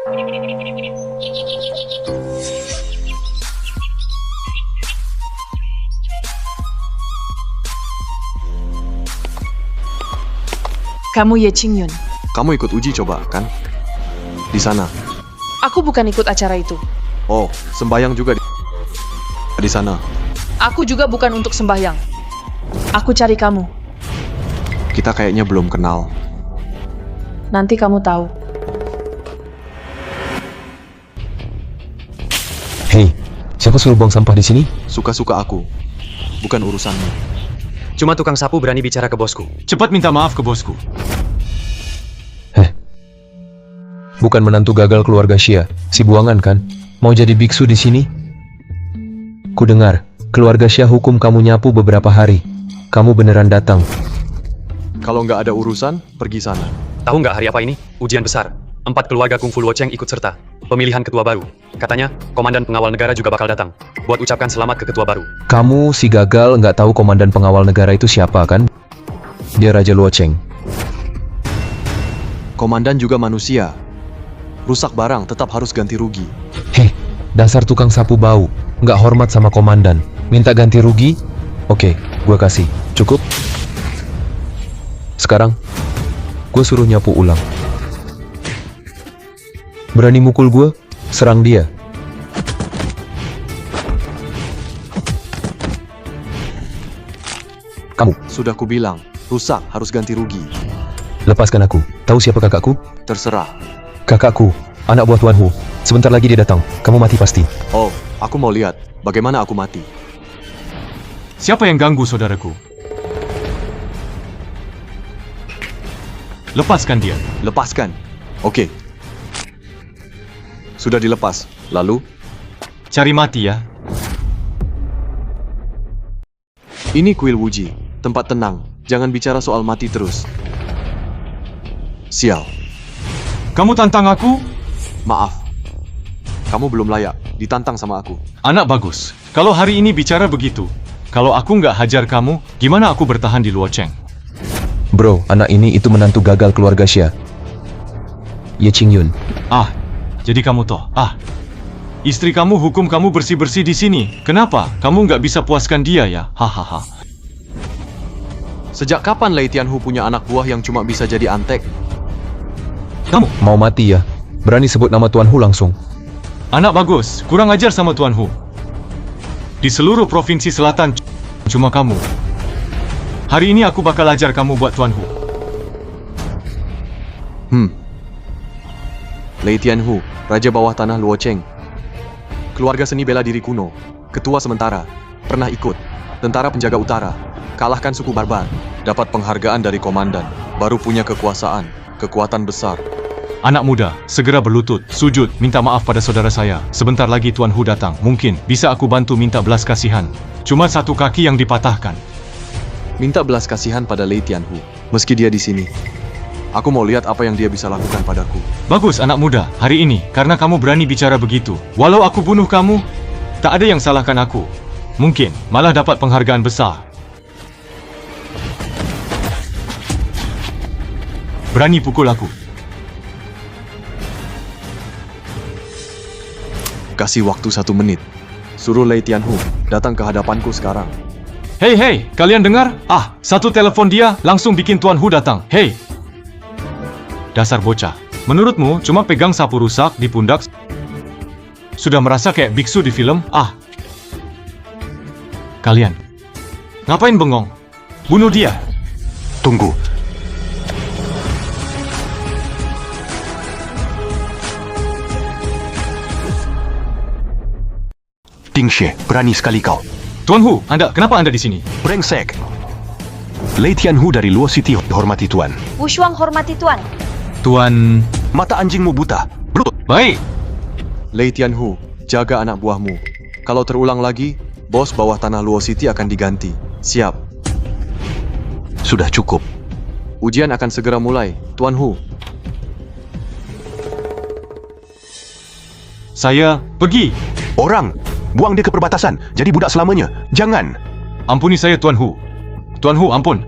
Kamu Ye Qingyun. Kamu ikut uji coba, kan? Di sana. Aku bukan ikut acara itu. Oh, sembayang juga di sana. Aku juga bukan untuk sembahyang. Aku cari kamu. Kita kayaknya belum kenal. Nanti kamu tahu. Hei, siapa suruh buang sampah di sini? Suka-suka aku. Bukan urusanmu. Cuma tukang sapu berani bicara ke bosku. Cepat minta maaf ke bosku. Bukan menantu gagal keluarga Xia, si buangan kan? Mau jadi biksu di sini? Ku dengar, keluarga Xia hukum kamu nyapu beberapa hari. Kamu beneran datang. Kalau nggak ada urusan, pergi sana. Tahu nggak hari apa ini? Ujian besar. 4 keluarga Kungfu Luocheng ikut serta. Pemilihan ketua baru. Katanya, komandan pengawal negara juga bakal datang. Buat ucapkan selamat ke ketua baru. Kamu si gagal nggak tahu komandan pengawal negara itu siapa kan? Dia Raja Luocheng. Komandan juga manusia. Rusak barang tetap harus ganti rugi. Heh, dasar tukang sapu bau. Nggak hormat sama komandan. Minta ganti rugi? Oke, gue kasih. Cukup? Sekarang, gue suruh nyapu ulang. Berani mukul gue? Serang dia. Kamu, Sudah kubilang, rusak harus ganti rugi. lepaskan aku. Tahu siapa kakakku? Terserah. Kakakku, anak buah Tuan Hu. Sebentar lagi dia datang. Kamu mati pasti. Oh, aku mau lihat bagaimana aku mati. Siapa yang ganggu saudaraku? Lepaskan dia. Lepaskan. Oke. Sudah dilepas. Lalu, Cari mati ya. ini kuil Wuji. Tempat tenang. Jangan bicara soal mati terus. Sial. Kamu tantang aku? Maaf. Kamu belum layak ditantang sama aku. Anak bagus. Kalau hari ini bicara begitu, kalau aku nggak hajar kamu, gimana aku bertahan di Luocheng? Bro, anak ini itu menantu gagal keluarga Xia. Ye Qingyun. Ah, jadi kamu toh. Istri kamu hukum kamu bersih-bersih di sini. Kenapa? Kamu nggak bisa puaskan dia ya? Hahaha. Sejak kapan Lei Tianhu punya anak buah yang cuma bisa jadi antek? Kamu, Mau mati ya? Berani sebut nama Tuan Hu langsung. anak bagus. Kurang ajar sama Tuan Hu. Di seluruh provinsi selatan, cuma kamu. Hari ini aku bakal ajar kamu buat Tuan Hu. Lei Tianhu, Raja Bawah Tanah Luocheng. Keluarga seni bela diri kuno. Ketua sementara. Pernah ikut. Tentara penjaga utara. Kalahkan suku barbar. Dapat penghargaan dari komandan. Baru punya kekuasaan. Kekuatan besar. Anak muda, segera berlutut, sujud, minta maaf pada saudara saya. Sebentar lagi Tuan Hu datang. Mungkin bisa aku bantu minta belas kasihan. Cuma satu kaki yang dipatahkan. Minta belas kasihan pada Lei Tianhu. Meski dia di sini. Aku mau lihat apa yang dia bisa lakukan padaku. Bagus anak muda, hari ini, karena kamu berani bicara begitu. Walau aku bunuh kamu, tak ada yang salahkan aku. Mungkin, malah dapat penghargaan besar. Berani pukul aku. Kasih waktu 1 menit. Suruh Lei Tianhu datang ke hadapanku sekarang. Hei, kalian dengar? Satu telepon dia, langsung bikin Tuan Hu datang. Hei! Dasar bocah. Menurutmu, cuma pegang sapu rusak di pundak sudah merasa kayak biksu di film? Kalian. Ngapain bengong? Bunuh dia. Tunggu. Ting Xie, berani sekali kau. Tuan Hu, kenapa Anda di sini? Brengsek. Lei Tianhu dari Luo City, hormati Tuan. Wushuang hormati Tuan. Tuan... Mata anjingmu buta. Brut. Baik. Lei Tianhu, jaga anak buahmu. Kalau terulang lagi, bos bawah tanah Luo City akan diganti. Siap. Sudah cukup. Ujian akan segera mulai, Tuan Hu. Saya pergi. Orang, buang dia ke perbatasan. Jadi budak selamanya. Jangan. Ampuni saya, Tuan Hu. Tuan Hu, ampun.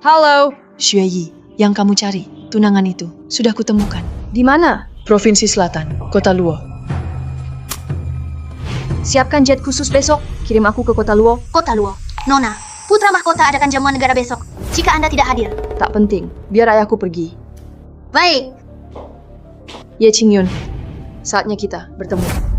Halo, Xue Yi. Yang kamu cari, tunangan itu, sudah kutemukan. Di mana? Provinsi Selatan, Kota Luo. Siapkan jet khusus besok. Kirim aku ke Kota Luo. Kota Luo. Nona, putra mahkota adakan jamuan negara besok. Jika Anda tidak hadir. Tak penting, biar ayahku pergi. Baik. Ye Qingyun, saatnya kita bertemu.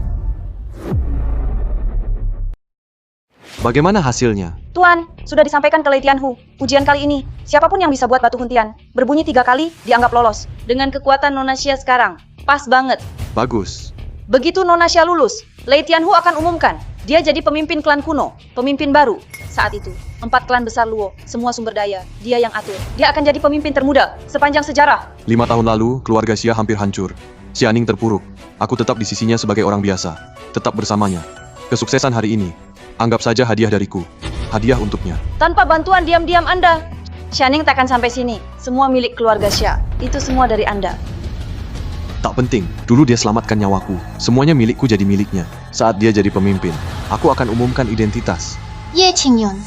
Bagaimana hasilnya? Tuan, sudah disampaikan ke Lei Tianhu. Ujian kali ini, siapapun yang bisa buat batu huntian, berbunyi 3 kali, dianggap lolos. Dengan kekuatan Nona Xia sekarang, pas banget. Bagus. Begitu Nona Xia lulus, Lei Tianhu akan umumkan, dia jadi pemimpin klan kuno, pemimpin baru. Saat itu, 4 klan besar Luo, semua sumber daya, dia yang atur. Dia akan jadi pemimpin termuda, sepanjang sejarah. 5 tahun lalu, keluarga Xia hampir hancur. Xianing terpuruk. Aku tetap di sisinya sebagai orang biasa. Tetap bersamanya. Kesuksesan hari ini, anggap saja hadiah dariku. Hadiah untuknya. Tanpa bantuan diam-diam Anda, Xianing takkan sampai sini. Semua milik keluarga Xia, itu semua dari Anda. Tak penting, dulu dia selamatkan nyawaku. Semuanya milikku jadi miliknya. Saat dia jadi pemimpin, aku akan umumkan identitas. Ye Qingyun.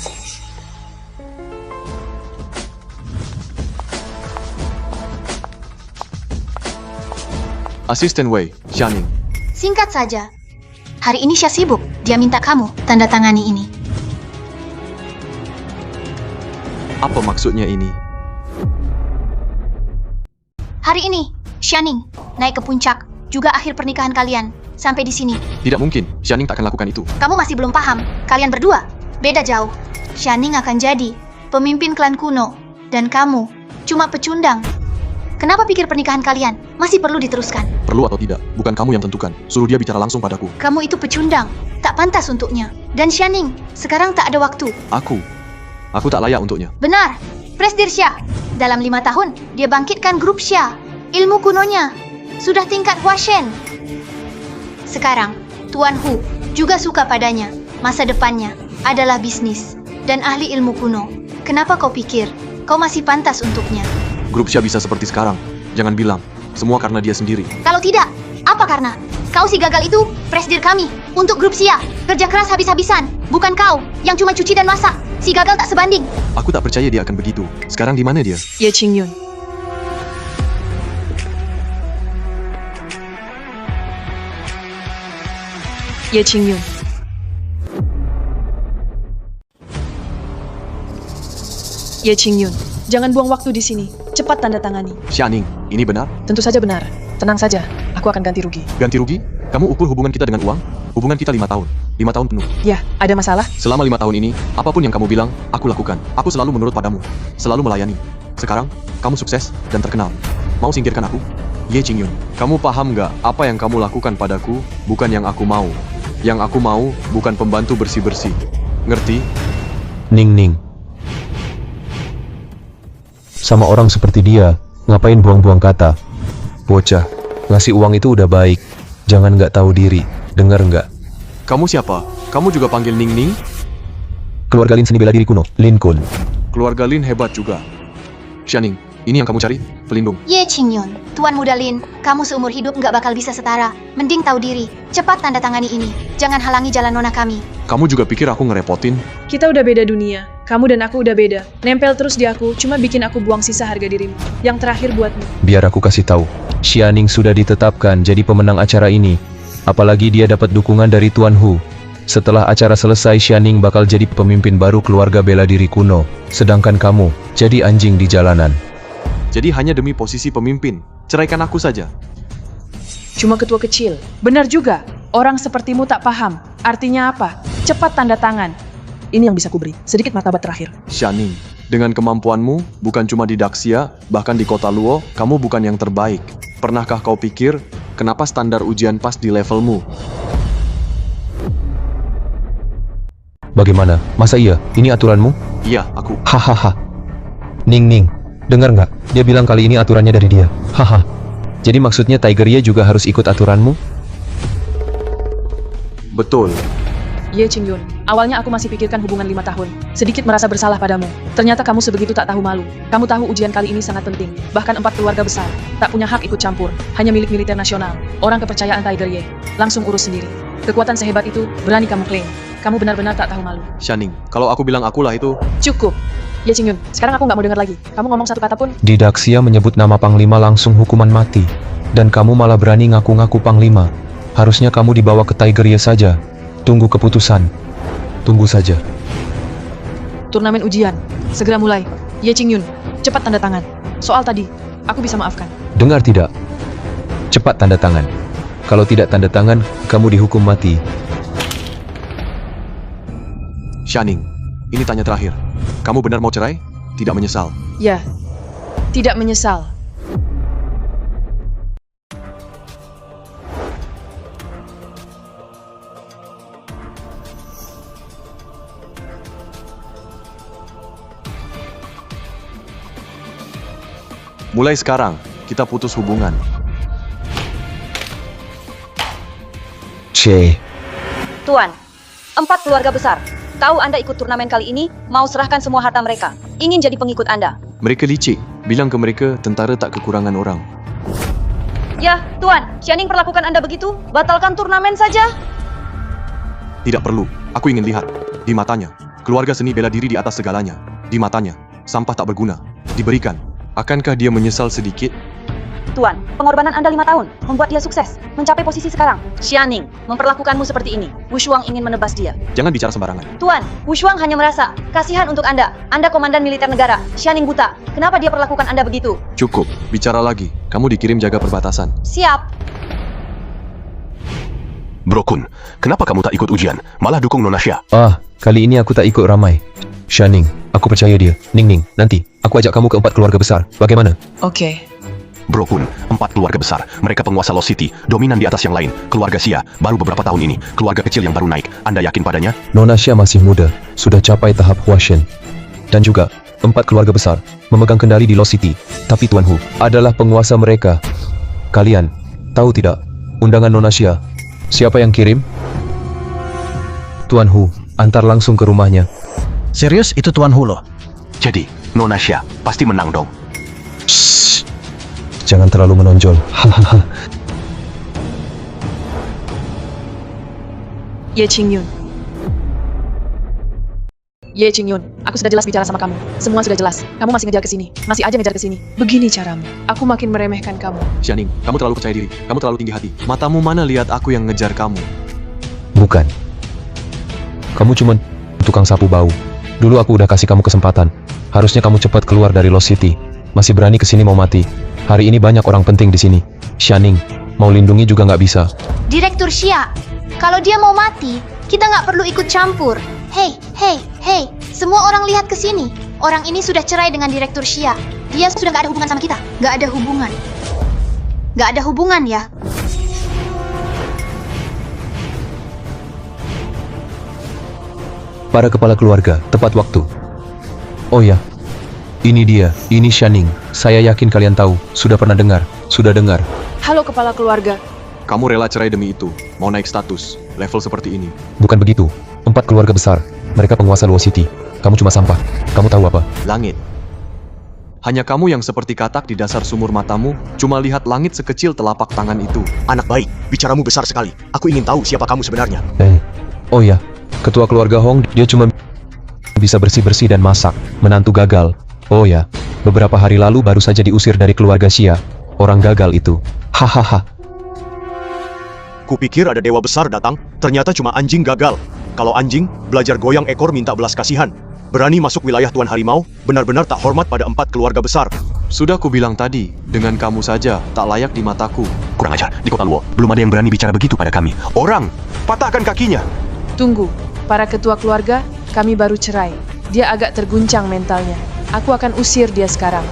Asisten Wei, Xianing. Singkat saja. Hari ini Xia sibuk. Dia minta kamu tanda tangani ini. Apa maksudnya ini? Hari ini, Xianing naik ke puncak. Juga akhir pernikahan kalian. Sampai di sini. Tidak mungkin, Xianing tak akan lakukan itu. Kamu masih belum paham. Kalian berdua beda jauh. Xianing akan jadi pemimpin klan kuno. Dan kamu cuma pecundang. Kenapa pikir pernikahan kalian masih perlu diteruskan? Perlu atau tidak, bukan kamu yang tentukan. Suruh dia bicara langsung padaku. Kamu itu pecundang. Tak pantas untuknya. Dan Xianing, sekarang tak ada waktu. Aku tak layak untuknya. Benar. Presdir Xia. Dalam 5 tahun, dia bangkitkan grup Xia. Ilmu kunonya sudah tingkat Huashen. Sekarang, Tuan Hu juga suka padanya. Masa depannya adalah bisnis dan ahli ilmu kuno. Kenapa kau pikir kau masih pantas untuknya? Grup Xia bisa seperti sekarang. Jangan bilang, semua karena dia sendiri. Kalau tidak, apa karena? Kau si gagal itu, presdir kami. Untuk grup Xia, kerja keras habis-habisan. Bukan kau, yang cuma cuci dan masak. Si gagal tak sebanding. Aku tak percaya dia akan begitu. Sekarang di mana dia? Ye Qingyun. Ye Qingyun. Ye Qingyun, jangan buang waktu di sini. Cepat tanda tangani. Xianing, ini benar? Tentu saja benar. Tenang saja, aku akan ganti rugi. Ganti rugi? Kamu ukur hubungan kita dengan uang? Hubungan kita 5 tahun. 5 tahun penuh. Ya, ada masalah? Selama 5 tahun ini, apapun yang kamu bilang, aku lakukan. Aku selalu menurut padamu. Selalu melayani. Sekarang, kamu sukses dan terkenal. Mau singkirkan aku? Ye Qingyun, kamu paham nggak apa yang kamu lakukan padaku bukan yang aku mau. Yang aku mau bukan pembantu bersih-bersih. Ngerti? Ning Ning. Sama orang seperti dia, ngapain buang-buang kata? Bocah, ngasih uang itu udah baik. Jangan nggak tahu diri. Dengar nggak? Kamu siapa? Kamu juga panggil Ning Ning? Keluarga Lin seni bela diri kuno, Lin Kun. Keluarga Lin hebat juga. Xianing, ini yang kamu cari? Pelindung. Ye Qingyun, Tuan Muda Lin, kamu seumur hidup nggak bakal bisa setara. Mending tahu diri. Cepat tanda tangani ini. Jangan halangi jalan nona kami. Kamu juga pikir aku ngerepotin? Kita udah beda dunia. Kamu dan aku udah beda. Nempel terus di aku, cuma bikin aku buang sisa harga dirimu. Yang terakhir buatmu. Biar aku kasih tahu. Xianing sudah ditetapkan jadi pemenang acara ini. Apalagi dia dapat dukungan dari Tuan Hu. Setelah acara selesai, Xianing bakal jadi pemimpin baru keluarga bela diri kuno. Sedangkan kamu jadi anjing di jalanan. Jadi hanya demi posisi pemimpin, ceraikan aku saja. Cuma ketua kecil. Benar juga. Orang sepertimu tak paham. Artinya apa? Cepat tanda tangan. Ini yang bisa kuberi. Sedikit martabat terakhir. Xianing, dengan kemampuanmu, bukan cuma di Daxia, bahkan di kota Luo, kamu bukan yang terbaik. Pernahkah kau pikir, kenapa standar ujian pas di levelmu? Bagaimana? Masa iya? Ini aturanmu? Iya, aku. Hahaha. Ning Ning, dengar nggak? Dia bilang kali ini aturannya dari dia. Haha. Jadi maksudnya Tiger Ye juga harus ikut aturanmu? Betul. Ye Qingyun, awalnya aku masih pikirkan hubungan 5 tahun. Sedikit merasa bersalah padamu. Ternyata kamu sebegitu tak tahu malu. Kamu tahu ujian kali ini sangat penting. Bahkan 4 keluarga besar tak punya hak ikut campur. Hanya milik militer nasional. Orang kepercayaan Tiger Ye. Langsung urus sendiri. Kekuatan sehebat itu berani kamu klaim. Kamu benar-benar tak tahu malu. Xianing, kalau aku bilang akulah itu... Cukup. Ye Qingyun, sekarang aku nggak mau dengar lagi. Kamu ngomong satu kata pun. Di Daxia menyebut nama Panglima langsung hukuman mati. Dan kamu malah berani ngaku-ngaku Panglima. Harusnya kamu dibawa ke Tiger Ye saja. Tunggu keputusan. Tunggu saja. Turnamen ujian, segera mulai. Ye Qingyun, cepat tanda tangan. Soal tadi, aku bisa maafkan. Dengar tidak? Cepat tanda tangan. Kalau tidak tanda tangan, kamu dihukum mati. Xianing, ini tanya terakhir. Kamu benar mau cerai? Tidak menyesal? Ya, tidak menyesal. Mulai sekarang, kita putus hubungan. C. Tuan, 4 keluarga besar. Tahu Anda ikut turnamen kali ini, mau serahkan semua harta mereka. Ingin jadi pengikut Anda. Mereka licik. Bilang ke mereka, tentara tak kekurangan orang. Ya, Tuan, Xianing perlakukan Anda begitu? Batalkan turnamen saja? Tidak perlu. Aku ingin lihat. Di matanya, keluarga seni bela diri di atas segalanya. Di matanya, sampah tak berguna. Diberikan. Akankah dia menyesal sedikit? Tuan, pengorbanan Anda 5 tahun membuat dia sukses, mencapai posisi sekarang. Xianing memperlakukanmu seperti ini. Wu Shuang ingin menebas dia. Jangan bicara sembarangan. Tuan, Wu Shuang hanya merasa kasihan untuk Anda. Anda komandan militer negara. Xianing buta. Kenapa dia perlakukan Anda begitu? Cukup. Bicara lagi. Kamu dikirim jaga perbatasan. Siap. Bro Kun, kenapa kamu tak ikut ujian? Malah dukung Nona Xia. Kali ini aku tak ikut ramai. Xianing, aku percaya dia. Ning, nanti aku ajak kamu ke 4 keluarga besar. Bagaimana? Oke. Bro Kun, 4 keluarga besar. Mereka penguasa Lost City, dominan di atas yang lain. Keluarga Xia, baru beberapa tahun ini. Keluarga kecil yang baru naik. Anda yakin padanya? Nona Xia masih muda, sudah capai tahap Huashen. Dan juga, 4 keluarga besar memegang kendali di Lost City. Tapi Tuan Hu adalah penguasa mereka. Kalian tahu tidak undangan Nona Xia? Siapa yang kirim? Tuan Hu, antar langsung ke rumahnya. Serius, itu Tuan Hu loh. Jadi, Nona Xia pasti menang dong. Shh, jangan terlalu menonjol. Hahaha. Ye Qingyun. Ye Qingyun, aku sudah jelas bicara sama kamu. Semua sudah jelas. Kamu masih ngejar ke sini. Masih aja ngejar ke sini. Begini caramu. Aku makin meremehkan kamu. Xianing, kamu terlalu percaya diri. Kamu terlalu tinggi hati. Matamu mana lihat aku yang ngejar kamu? Bukan. Kamu cuma tukang sapu bau. Dulu aku udah kasih kamu kesempatan. Harusnya kamu cepat keluar dari Lost City. Masih berani kesini mau mati. Hari ini banyak orang penting di sini. Xianing, mau lindungi juga nggak bisa. Direktur Xia, kalau dia mau mati, kita nggak perlu ikut campur. Hei, semua orang lihat ke sini. Orang ini sudah cerai dengan Direktur Xia. Dia sudah nggak ada hubungan sama kita. Nggak ada hubungan. Nggak ada hubungan ya. Para kepala keluarga, tepat waktu. Oh ya, ini dia, ini Xianing. Saya yakin kalian tahu, sudah pernah dengar, sudah dengar. Halo kepala keluarga. Kamu rela cerai demi itu. Mau naik status. Level seperti ini. Bukan begitu. 4 keluarga besar, mereka penguasa Luo City. Kamu cuma sampah. Kamu tahu apa? Langit. Hanya kamu yang seperti katak di dasar sumur matamu, cuma lihat langit sekecil telapak tangan itu. Anak baik, bicaramu besar sekali. Aku ingin tahu siapa kamu sebenarnya. Oh ya, ketua keluarga Hong, dia cuma bisa bersih-bersih dan masak. Menantu gagal. Oh ya, beberapa hari lalu baru saja diusir dari keluarga Xia. Orang gagal itu. Hahaha. Kupikir ada dewa besar datang, ternyata cuma anjing gagal. Kalau anjing, belajar goyang ekor minta belas kasihan. Berani masuk wilayah Tuan Harimau, benar-benar tak hormat pada 4 keluarga besar. Sudah kubilang tadi, dengan kamu saja, tak layak di mataku. Kurang ajar, di kota Luo, belum ada yang berani bicara begitu pada kami. Orang, patahkan kakinya. Tunggu, para ketua keluarga, kami baru cerai. Dia agak terguncang mentalnya. Aku akan usir dia sekarang.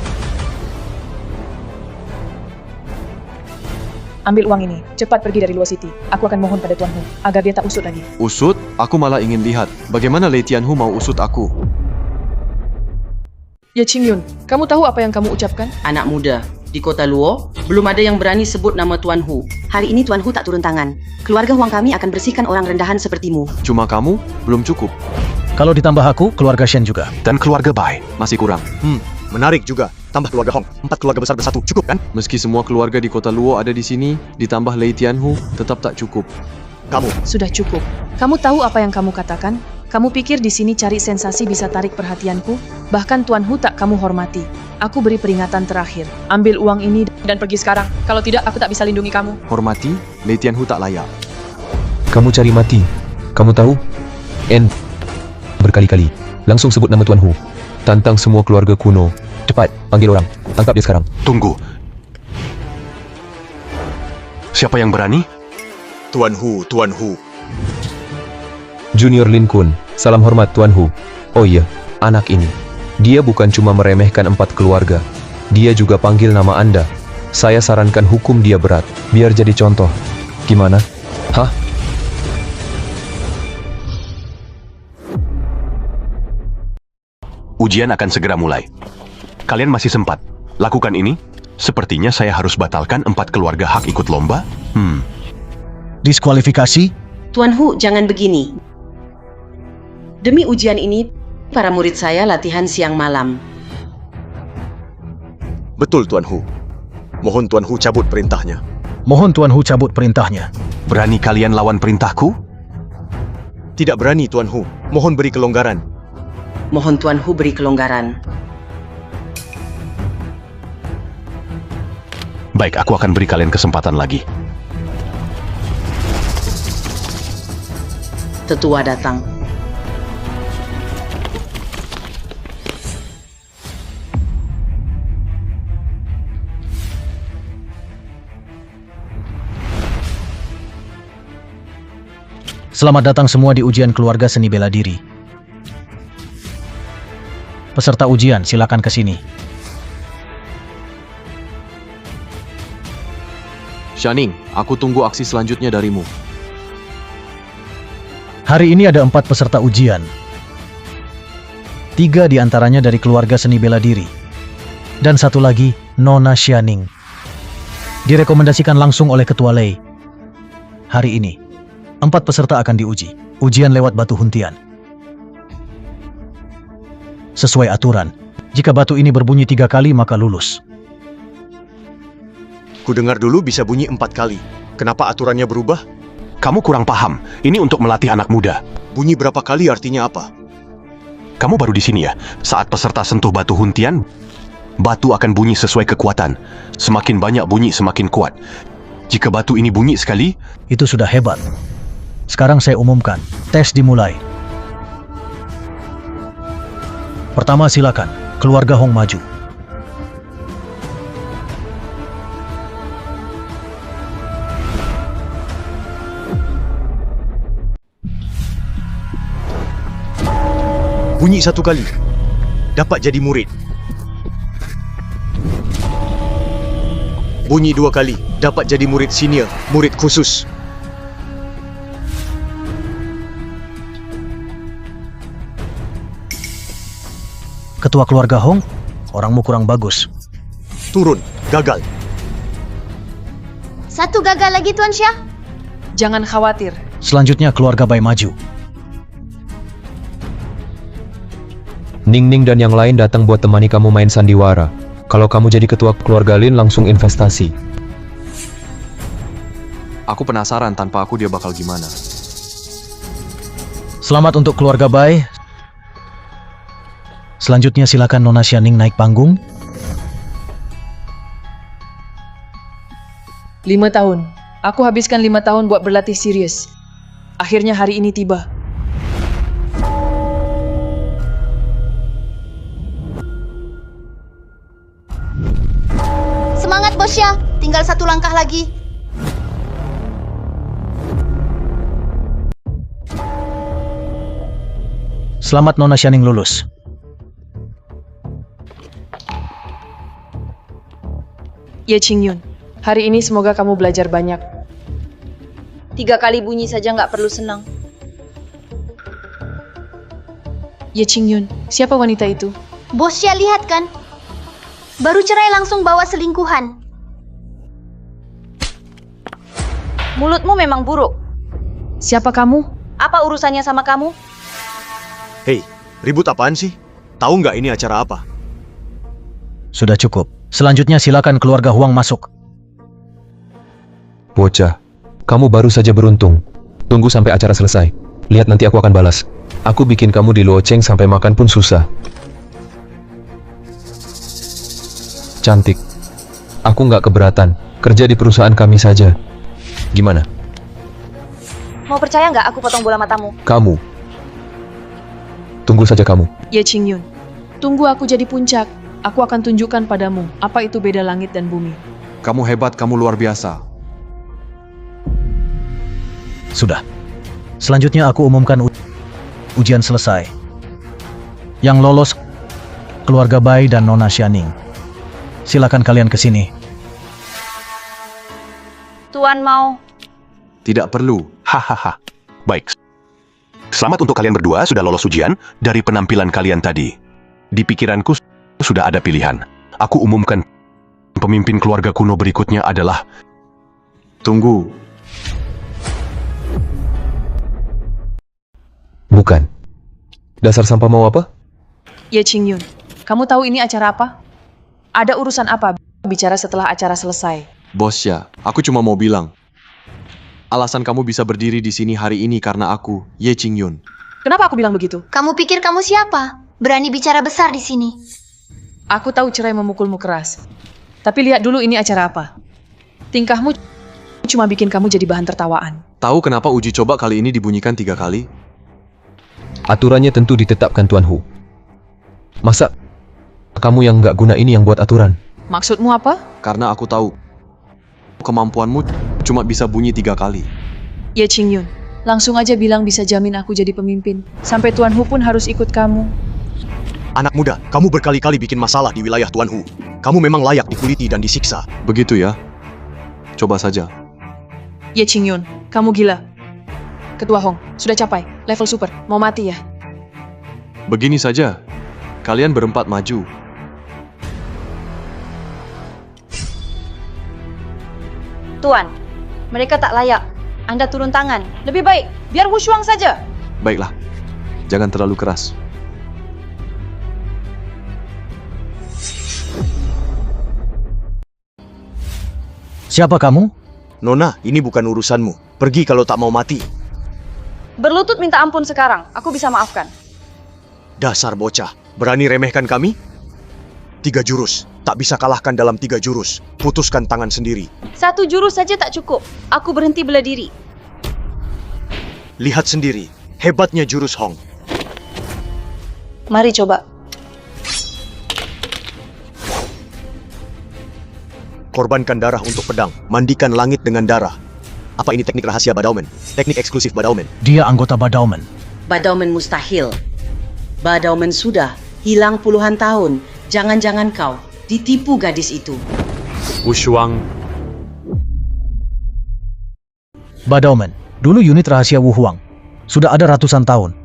Ambil uang ini, cepat pergi dari Luo City. Aku akan mohon pada Tuan Hu, agar dia tak usut lagi. Usut? Aku malah ingin lihat, bagaimana Lei Tianhu mau usut aku. Ye Qingyun, kamu tahu apa yang kamu ucapkan? Anak muda, di kota Luo, belum ada yang berani sebut nama Tuan Hu. Hari ini Tuan Hu tak turun tangan. Keluarga Huang kami akan bersihkan orang rendahan sepertimu. Cuma kamu? Belum cukup. Kalau ditambah aku, keluarga Shen juga. Dan keluarga Bai. Masih kurang. Menarik juga. Tambah keluarga Hong, 4 keluarga besar bersatu, cukup kan? Meski semua keluarga di kota Luo ada di sini, ditambah Lei Tianhu, tetap tak cukup. Kamu, Sudah cukup. Kamu tahu apa yang kamu katakan? Kamu pikir di sini cari sensasi bisa tarik perhatianku? Bahkan Tuan Hu tak kamu hormati. Aku beri peringatan terakhir. Ambil uang ini dan pergi sekarang. Kalau tidak, aku tak bisa lindungi kamu. Hormati, Lei Tianhu tak layak. Kamu cari mati. Kamu tahu? Berkali-kali. Langsung sebut nama Tuan Hu. Tantang semua keluarga kuno. Cepat, panggil orang. Tangkap dia sekarang. Tunggu. Siapa yang berani? Tuan Hu, Tuan Hu. Junior Lin Kun, salam hormat Tuan Hu. Oh iya, anak ini. Dia bukan cuma meremehkan 4 keluarga. Dia juga panggil nama Anda. Saya sarankan hukum dia berat, biar jadi contoh. Gimana? Hah? Ujian akan segera mulai. Kalian masih sempat. Lakukan ini. Sepertinya saya harus batalkan 4 keluarga hak ikut lomba. Diskualifikasi? Tuan Hu, jangan begini. Demi ujian ini, para murid saya latihan siang malam. Betul, Tuan Hu. Mohon Tuan Hu cabut perintahnya. Mohon Tuan Hu cabut perintahnya. Berani kalian lawan perintahku? Tidak berani, Tuan Hu. Mohon beri kelonggaran. Mohon Tuan Hu beri kelonggaran. Baik, aku akan beri kalian kesempatan lagi. Tetua datang. Selamat datang semua di ujian keluarga seni bela diri. Peserta ujian, silakan ke sini. Xianing, aku tunggu aksi selanjutnya darimu. Hari ini ada 4 peserta ujian. 3 diantaranya dari keluarga seni bela diri. Dan 1 lagi, Nona Xianing. Direkomendasikan langsung oleh Ketua Lei. Hari ini, 4 peserta akan diuji. Ujian lewat batu huntian. Sesuai aturan, jika batu ini berbunyi 3 kali maka lulus. Ku dengar dulu bisa bunyi 4 kali. Kenapa aturannya berubah? Kamu kurang paham. Ini untuk melatih anak muda. Bunyi berapa kali artinya apa? Kamu baru di sini ya? Saat peserta sentuh batu huntian, batu akan bunyi sesuai kekuatan. Semakin banyak bunyi, semakin kuat. Jika batu ini bunyi sekali, itu sudah hebat. Sekarang saya umumkan, tes dimulai. Pertama silakan, keluarga Hong maju. Bunyi 1 kali. Dapat jadi murid. Bunyi 2 kali. Dapat jadi murid senior, murid khusus. Ketua keluarga Hong, orangmu kurang bagus. Turun, gagal. 1 gagal lagi, Tuan Xia. Jangan khawatir. Selanjutnya keluarga Bai maju. Ning Ning dan yang lain datang buat temani kamu main sandiwara. Kalau kamu jadi ketua keluarga Lin, langsung investasi. Aku penasaran tanpa aku dia bakal gimana. Selamat untuk keluarga Bai. Selanjutnya silakan Nona Xianing naik panggung. 5 tahun. Aku habiskan 5 tahun buat berlatih serius. Akhirnya hari ini tiba. Semangat, Bos Xia. Tinggal 1 langkah lagi. Selamat Nona Xianing lulus. Ye Qingyun, hari ini semoga kamu belajar banyak. 3 kali bunyi saja nggak perlu senang. Ye Qingyun, siapa wanita itu? Bos Xia lihat kan? Baru cerai langsung bawa selingkuhan. Mulutmu memang buruk. Siapa kamu? Apa urusannya sama kamu? Hei, ribut apaan sih? Tahu nggak ini acara apa? Sudah cukup. Selanjutnya silakan keluarga Huang masuk. Bocah, kamu baru saja beruntung. Tunggu sampai acara selesai. Lihat nanti aku akan balas. Aku bikin kamu di Luo Cheng sampai makan pun susah. Cantik. Aku nggak keberatan. Kerja di perusahaan kami saja. Gimana? Mau percaya nggak aku potong bola matamu? Kamu. Tunggu saja kamu. Ye Qingyun, tunggu aku jadi puncak. Aku akan tunjukkan padamu apa itu beda langit dan bumi. Kamu hebat, kamu luar biasa. Sudah. Selanjutnya aku umumkan ujian selesai. Yang lolos keluarga Bai dan Nona Xianing. Silakan kalian ke sini. Tuan mau... Tidak perlu. Hahaha. Baik. Selamat untuk kalian berdua sudah lolos ujian dari penampilan kalian tadi. Di pikiranku sudah ada pilihan. Aku umumkan pemimpin keluarga kuno berikutnya adalah... Tunggu. Bukan. Dasar sampah mau apa? Ye Qingyun, kamu tahu ini acara apa? Ada urusan apa bicara setelah acara selesai? Bos ya, aku cuma mau bilang. Alasan kamu bisa berdiri di sini hari ini karena aku, Ye Qingyun. Kenapa aku bilang begitu? Kamu pikir kamu siapa? Berani bicara besar di sini. Aku tahu cerai memukulmu keras. Tapi lihat dulu ini acara apa. Tingkahmu cuma bikin kamu jadi bahan tertawaan. Tahu kenapa uji coba kali ini dibunyikan 3 kali? Aturannya tentu ditetapkan Tuan Hu. Masa kamu yang nggak guna ini yang buat aturan? Maksudmu apa? Karena aku tahu kemampuanmu cuma bisa bunyi 3 kali. Ye Qingyun, langsung aja bilang bisa jamin aku jadi pemimpin. Sampai Tuan Hu pun harus ikut kamu. Anak muda, kamu berkali-kali bikin masalah di wilayah Tuan Hu. Kamu memang layak dikuliti dan disiksa. Begitu ya? Coba saja. Ye Qingyun, kamu gila. Ketua Hong, sudah capai level super. Mau mati ya? Begini saja. Kalian berempat maju. Tuan, mereka tak layak. Anda turun tangan. Lebih baik, biar Wu Shuang saja. Baiklah. Jangan terlalu keras. Siapa kamu? Nona, ini bukan urusanmu. Pergi kalau tak mau mati. Berlutut minta ampun sekarang. Aku bisa maafkan. Dasar bocah, berani remehkan kami? 3 jurus, tak bisa kalahkan dalam 3 jurus. Putuskan tangan sendiri. 1 jurus saja tak cukup. Aku berhenti bela diri. Lihat sendiri, hebatnya jurus Hong. Mari coba. Korbankan darah untuk pedang, mandikan langit dengan darah. Apa ini teknik rahasia Badaumen? Teknik eksklusif Badaumen. Dia anggota Badaumen. Badaumen mustahil. Badaumen sudah hilang puluhan tahun. Jangan-jangan kau ditipu gadis itu. Wu Shuang, Badaumen, dulu unit rahasia Wu Huang. Sudah ada ratusan tahun.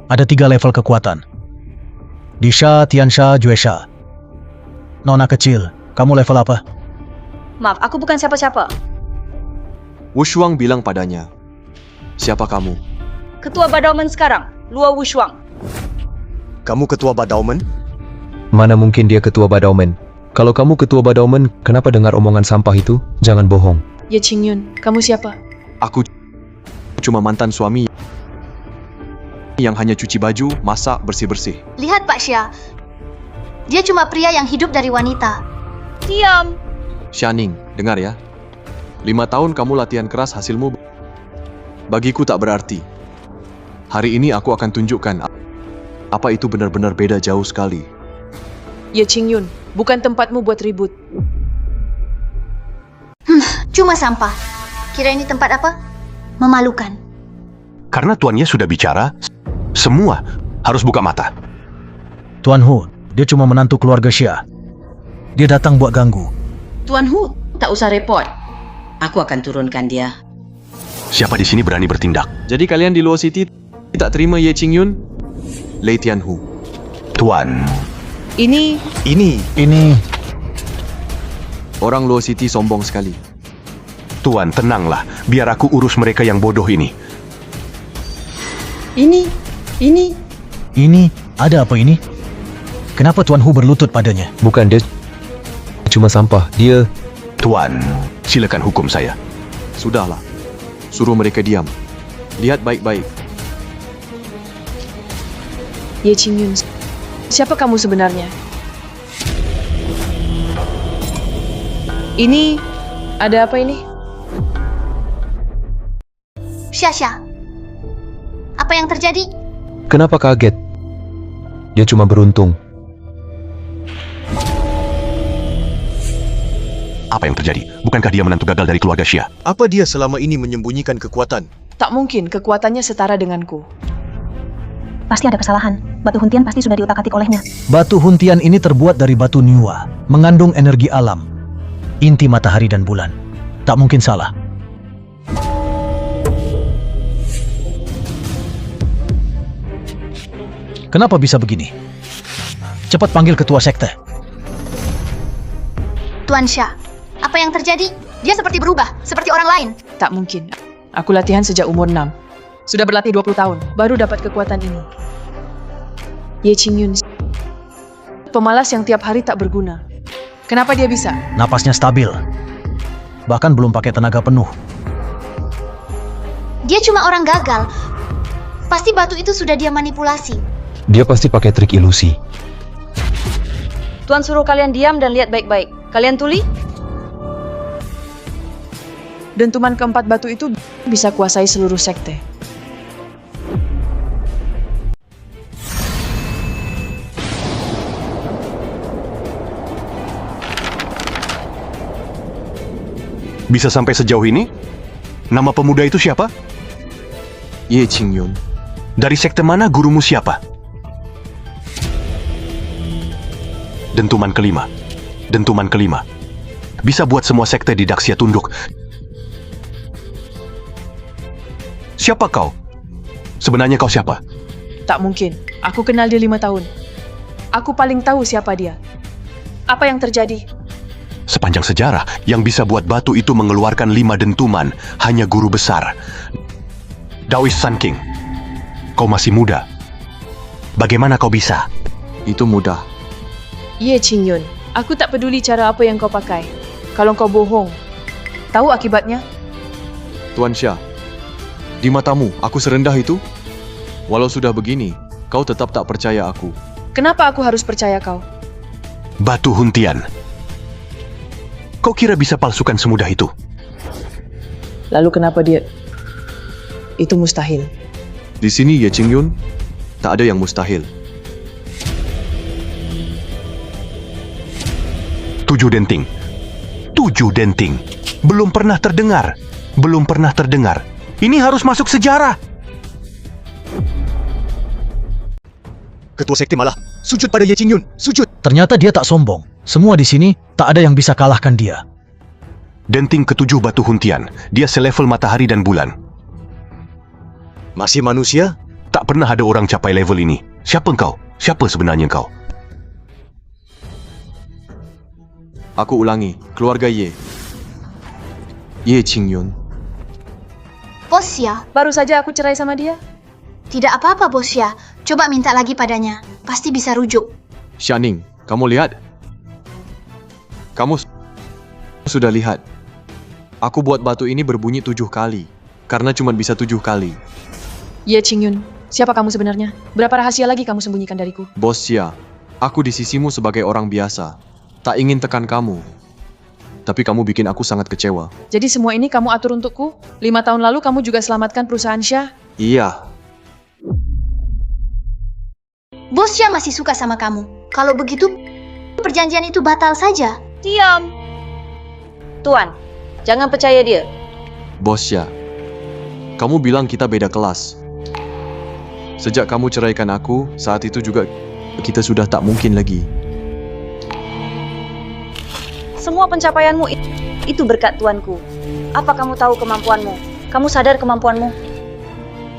Ada 3 level kekuatan. Disha, Tiansha, Juesha. Nona kecil, kamu level apa? Maaf, aku bukan siapa-siapa. Wu Shuang bilang padanya, siapa kamu? Ketua Badaumen sekarang, Luo Wu Shuang. Kamu ketua Badaumen? Mana mungkin dia ketua Badaumen? Kalau kamu ketua Badaumen, kenapa dengar omongan sampah itu? Jangan bohong. Ye Qingyun, kamu siapa? Aku cuma mantan suami yang hanya cuci baju, masak, bersih-bersih. Lihat Pak Xia. Dia cuma pria yang hidup dari wanita. Diam. Xianing, dengar ya. 5 tahun kamu latihan keras, hasilmu bagiku tak berarti. Hari ini aku akan tunjukkan apa itu benar-benar beda jauh sekali. Ye Qingyun, bukan tempatmu buat ribut. Cuma sampah. Kira ini tempat apa? Memalukan. Karena tuannya sudah bicara, semua harus buka mata. Tuan Hu, dia cuma menantu keluarga Xia. Dia datang buat ganggu. Tuan Hu, tak usah repot. Aku akan turunkan dia. Siapa di sini berani bertindak? Jadi kalian di Luo City tak terima Ye Qingyun? Lei Tianhu. Tuan, Ini Ini orang Luo City sombong sekali. Tuan tenanglah, biar aku urus mereka yang bodoh ini. Ini ada apa ini? Kenapa Tuan Hu berlutut padanya? Bukan, dia cuma sampah. Dia... Tuan, silakan hukum saya. Sudahlah, suruh mereka diam. Lihat baik-baik. Ye Qingyun, siapa kamu sebenarnya? Ini, ada apa ini? Xia, apa yang terjadi? Kenapa kaget? Dia cuma beruntung. Apa yang terjadi? Bukankah dia menantu gagal dari keluarga Xia? Apa dia selama ini menyembunyikan kekuatan? Tak mungkin kekuatannya setara denganku. Pasti ada kesalahan. Batu Huntian pasti sudah diutak-atik olehnya. Batu Huntian ini terbuat dari batu Niwa, mengandung energi alam, inti matahari dan bulan. Tak mungkin salah. Kenapa bisa begini? Cepat panggil ketua sekte. Tuan Xia, apa yang terjadi? Dia seperti berubah, seperti orang lain. Tak mungkin. Aku latihan sejak umur 6. Sudah berlatih 20 tahun, baru dapat kekuatan ini. Ye Qingyun, pemalas yang tiap hari tak berguna. Kenapa dia bisa? Napasnya stabil. Bahkan belum pakai tenaga penuh. Dia cuma orang gagal. Pasti batu itu sudah dia manipulasi. Dia pasti pakai trik ilusi. Tuan suruh kalian diam dan lihat baik-baik. Kalian tuli? Dentuman keempat batu itu bisa kuasai seluruh sekte. Bisa sampai sejauh ini? Nama pemuda itu siapa? Ye Qingyun. Dari sekte mana gurumu siapa? Dentuman kelima. Dentuman kelima. Bisa buat semua sekte di Daxia tunduk. Siapa kau? Sebenarnya kau siapa? Tak mungkin. Aku kenal dia 5 tahun. Aku paling tahu siapa dia. Apa yang terjadi? Sepanjang sejarah, yang bisa buat batu itu mengeluarkan 5 dentuman hanya guru besar. Daoist Sun King. Kau masih muda. Bagaimana kau bisa? Itu mudah. Ye Qingyun, aku tak peduli cara apa yang kau pakai. Kalau kau bohong, tahu akibatnya? Tuan Xia, di matamu aku serendah itu? Walau sudah begini, kau tetap tak percaya aku. Kenapa aku harus percaya kau? Batu Huntian. Kau kira bisa palsukan semudah itu? Lalu kenapa dia? Itu mustahil. Di sini Ye Qingyun, tak ada yang mustahil. 7 denting. 7 denting. Belum pernah terdengar. Belum pernah terdengar. Ini harus masuk sejarah. Ketua sekte malah sujud pada Ye Qingyun, sujud. Ternyata dia tak sombong. Semua di sini tak ada yang bisa kalahkan dia. Denting ke-7 Batu Huntian. Dia selevel matahari dan bulan. Masih manusia? Tak pernah ada orang capai level ini. Siapa engkau? Siapa sebenarnya engkau? Aku ulangi, keluarga Ye. Ye Qingyun. Bos Xia, Baru saja aku cerai sama dia. tidak apa-apa Bos Xia. Coba minta lagi padanya. Pasti bisa rujuk. Xianing, kamu lihat? Kamu sudah lihat. Aku buat batu ini berbunyi 7 kali. Karena cuma bisa 7 kali. Ye Qingyun, siapa kamu sebenarnya? Berapa rahasia lagi kamu sembunyikan dariku? Bos Xia, aku di sisimu sebagai orang biasa. Tak ingin tekan kamu. Tapi kamu bikin aku sangat kecewa. Jadi semua ini kamu atur untukku? 5 tahun lalu kamu juga selamatkan perusahaan Xia? Iya, Bos Xia masih suka sama kamu. Kalau begitu, perjanjian itu batal saja. Diam. Tuan, jangan percaya dia. Bos Xia. Kamu bilang kita beda kelas. Sejak kamu ceraikan aku, saat itu juga kita sudah tak mungkin lagi. Semua pencapaianmu itu berkat tuanku. Apa kamu tahu kemampuanmu? Kamu sadar kemampuanmu?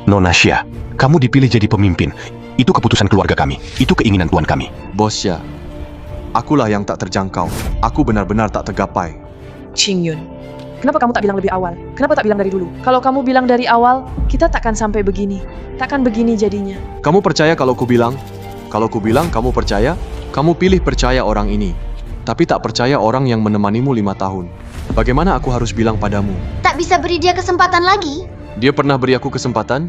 Nona Xia, kamu dipilih jadi pemimpin. Itu keputusan keluarga kami. Itu keinginan tuan kami. Bos Xia, akulah yang tak terjangkau. Aku benar-benar tak tergapai. Qingyun, kenapa kamu tak bilang lebih awal? Kenapa tak bilang dari dulu? Kalau kamu bilang dari awal, kita takkan sampai begini. Takkan begini jadinya. Kamu percaya kalau ku bilang? Kalau ku bilang kamu percaya? Kamu pilih percaya orang ini. Tapi tak percaya orang yang menemanimu 5 tahun. Bagaimana aku harus bilang padamu? Tak bisa beri dia kesempatan lagi. Dia pernah beri aku kesempatan?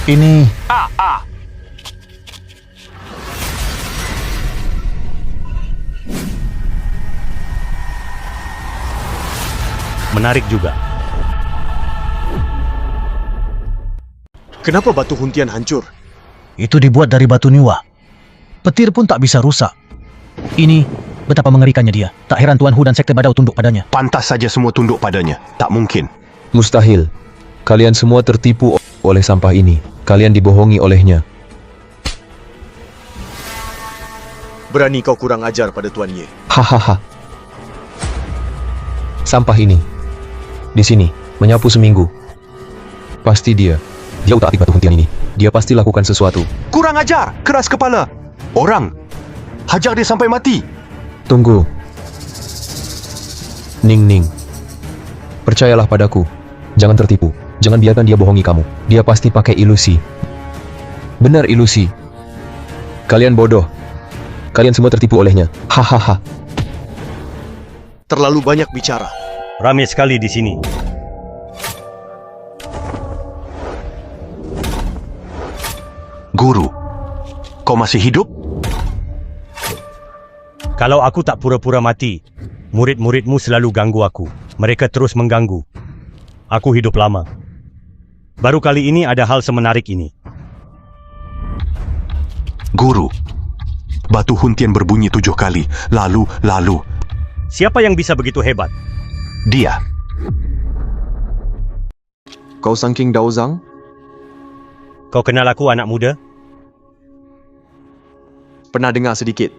Ini menarik juga. Kenapa batu huntian hancur? itu dibuat dari batu niwa. Petir pun tak bisa rusak. Ini betapa mengerikannya dia. Tak heran Tuan Hu dan Sekte Badau tunduk padanya. Pantas saja semua tunduk padanya. Tak mungkin. Mustahil. Kalian semua tertipu oleh sampah ini. Kalian dibohongi olehnya. Berani kau kurang ajar pada Tuan Ye. Hahaha. Sampah ini. Di sini, menyapu seminggu. Pasti dia utak-atik batu huntian ini. Dia pasti lakukan sesuatu. Kurang ajar! Keras kepala! Orang! Hajar dia sampai mati! Tunggu. Ning. Percayalah padaku. Jangan tertipu. Jangan biarkan dia bohongi kamu. Dia pasti pakai ilusi. Benar ilusi. Kalian bodoh. Kalian semua tertipu olehnya. Hahaha. Terlalu banyak bicara. Ramai sekali di sini. Guru, kau masih hidup? Kalau aku tak pura-pura mati, murid-muridmu selalu ganggu aku. Mereka terus mengganggu. Aku hidup lama. Baru kali ini ada hal semenarik ini. Guru, batu huntian berbunyi 7 kali. Lalu. Siapa yang bisa begitu hebat? Dia. Kau Sangking Daozang? Kau kenal aku, anak muda? Pernah dengar sedikit.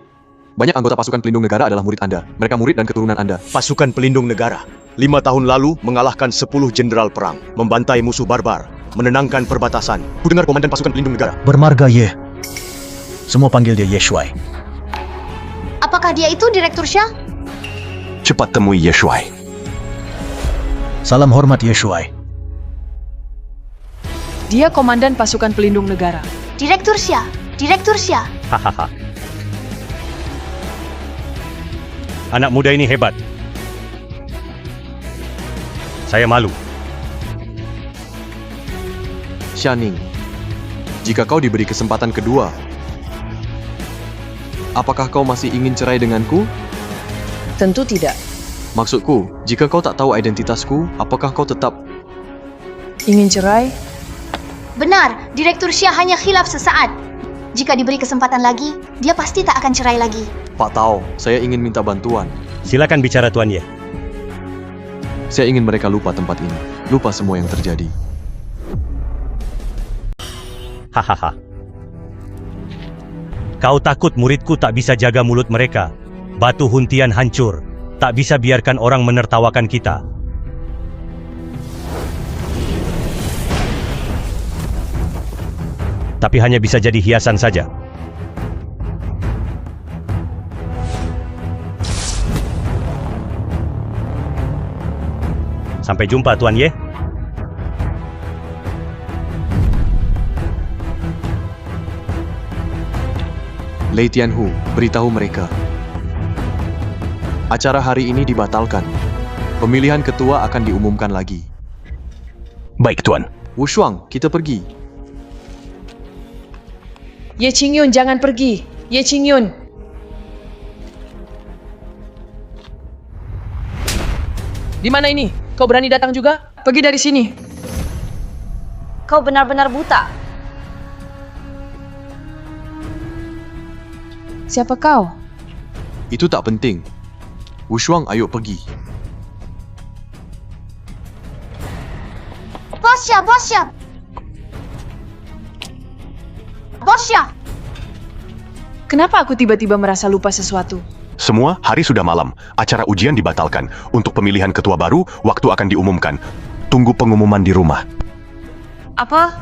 Banyak anggota pasukan pelindung negara adalah murid Anda. Mereka murid dan keturunan Anda. Pasukan pelindung negara 5 tahun lalu mengalahkan 10 jenderal perang, membantai musuh barbar, menenangkan perbatasan. Ku dengar komandan pasukan pelindung negara. Bermarga Ye. Semua panggil dia Ye Shuai. Apakah dia itu Direktur Xia? Cepat temui Ye Shuai. Salam hormat Ye Shuai. Dia komandan pasukan pelindung negara. Direktur Xia. Direktur Xia. Hahaha. Anak muda ini hebat. Saya malu. Xianing, jika kau diberi kesempatan kedua, apakah kau masih ingin cerai denganku? Tentu tidak. Maksudku, jika kau tak tahu identitasku, apakah kau tetap... Ingin cerai? Benar, Direktur Xia hanya khilaf sesaat. Jika diberi kesempatan lagi, dia pasti tak akan cerai lagi. Pak Tao, saya ingin minta bantuan. Silakan bicara Tuan Ye. Saya ingin mereka lupa tempat ini. Lupa semua yang terjadi. Hahaha. Kau takut muridku tak bisa jaga mulut mereka? Batu huntian hancur. Tak bisa biarkan orang menertawakan kita. Tapi hanya bisa jadi hiasan saja. Sampai jumpa, Tuan Ye. Lei Tianhu, beritahu mereka. Acara hari ini dibatalkan. Pemilihan ketua akan diumumkan lagi. Baik, Tuan. Wu Shuang, kita pergi. Ye Qingyun, jangan pergi. Ye Qingyun. Di mana ini? Kau berani datang juga? Pergi dari sini. Kau benar-benar buta. Siapa kau? Itu tak penting. Wu Shuang, ayo pergi. Bos Xia, Bos Xia. Bos Xia. Kenapa aku tiba-tiba merasa lupa sesuatu? Semua, hari sudah malam. Acara ujian dibatalkan. Untuk pemilihan ketua baru, waktu akan diumumkan. Tunggu pengumuman di rumah. Apa?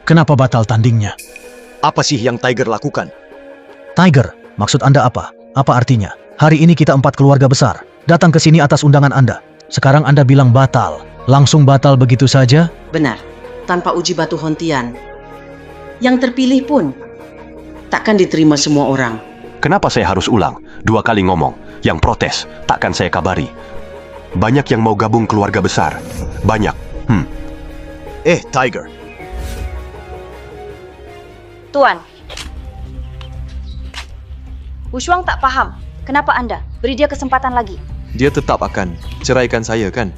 Kenapa batal tandingnya? Apa sih yang Tiger lakukan? Tiger, maksud Anda apa? Apa artinya? Hari ini kita 4 keluarga besar datang ke sini atas undangan Anda. Sekarang Anda bilang batal. Langsung batal begitu saja? Benar, tanpa uji batu hontian. Yang terpilih pun takkan diterima semua orang. Kenapa saya harus ulang? 2 kali ngomong. Yang protes, takkan saya kabari. Banyak yang mau gabung keluarga besar. Banyak. Tiger. Tuan. Wushuang tak paham. Kenapa Anda beri dia kesempatan lagi? Dia tetap akan ceraikan saya kan?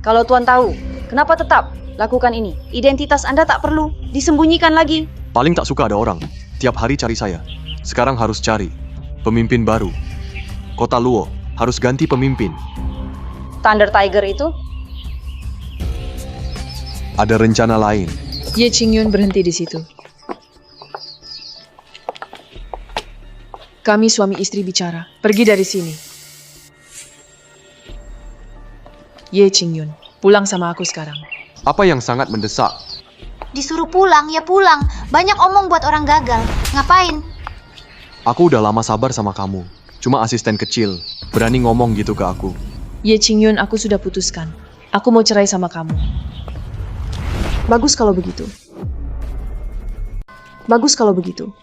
Kalau Tuan tahu, kenapa tetap lakukan ini? Identitas Anda tak perlu disembunyikan lagi. Paling tak suka ada orang tiap hari cari saya. Sekarang harus cari pemimpin baru. Kota Luo harus ganti pemimpin. Thunder Tiger itu? Ada rencana lain. Ye Qingyun berhenti di situ. Kami suami istri bicara. Pergi dari sini. Ye Qingyun, pulang sama aku sekarang. Apa yang sangat mendesak? Disuruh pulang, ya pulang. Banyak omong buat orang gagal. Ngapain? Aku udah lama sabar sama kamu. Cuma asisten kecil. Berani ngomong gitu ke aku. Ye Qingyun, aku sudah putuskan. Aku mau cerai sama kamu. Bagus kalau begitu. Bagus kalau begitu.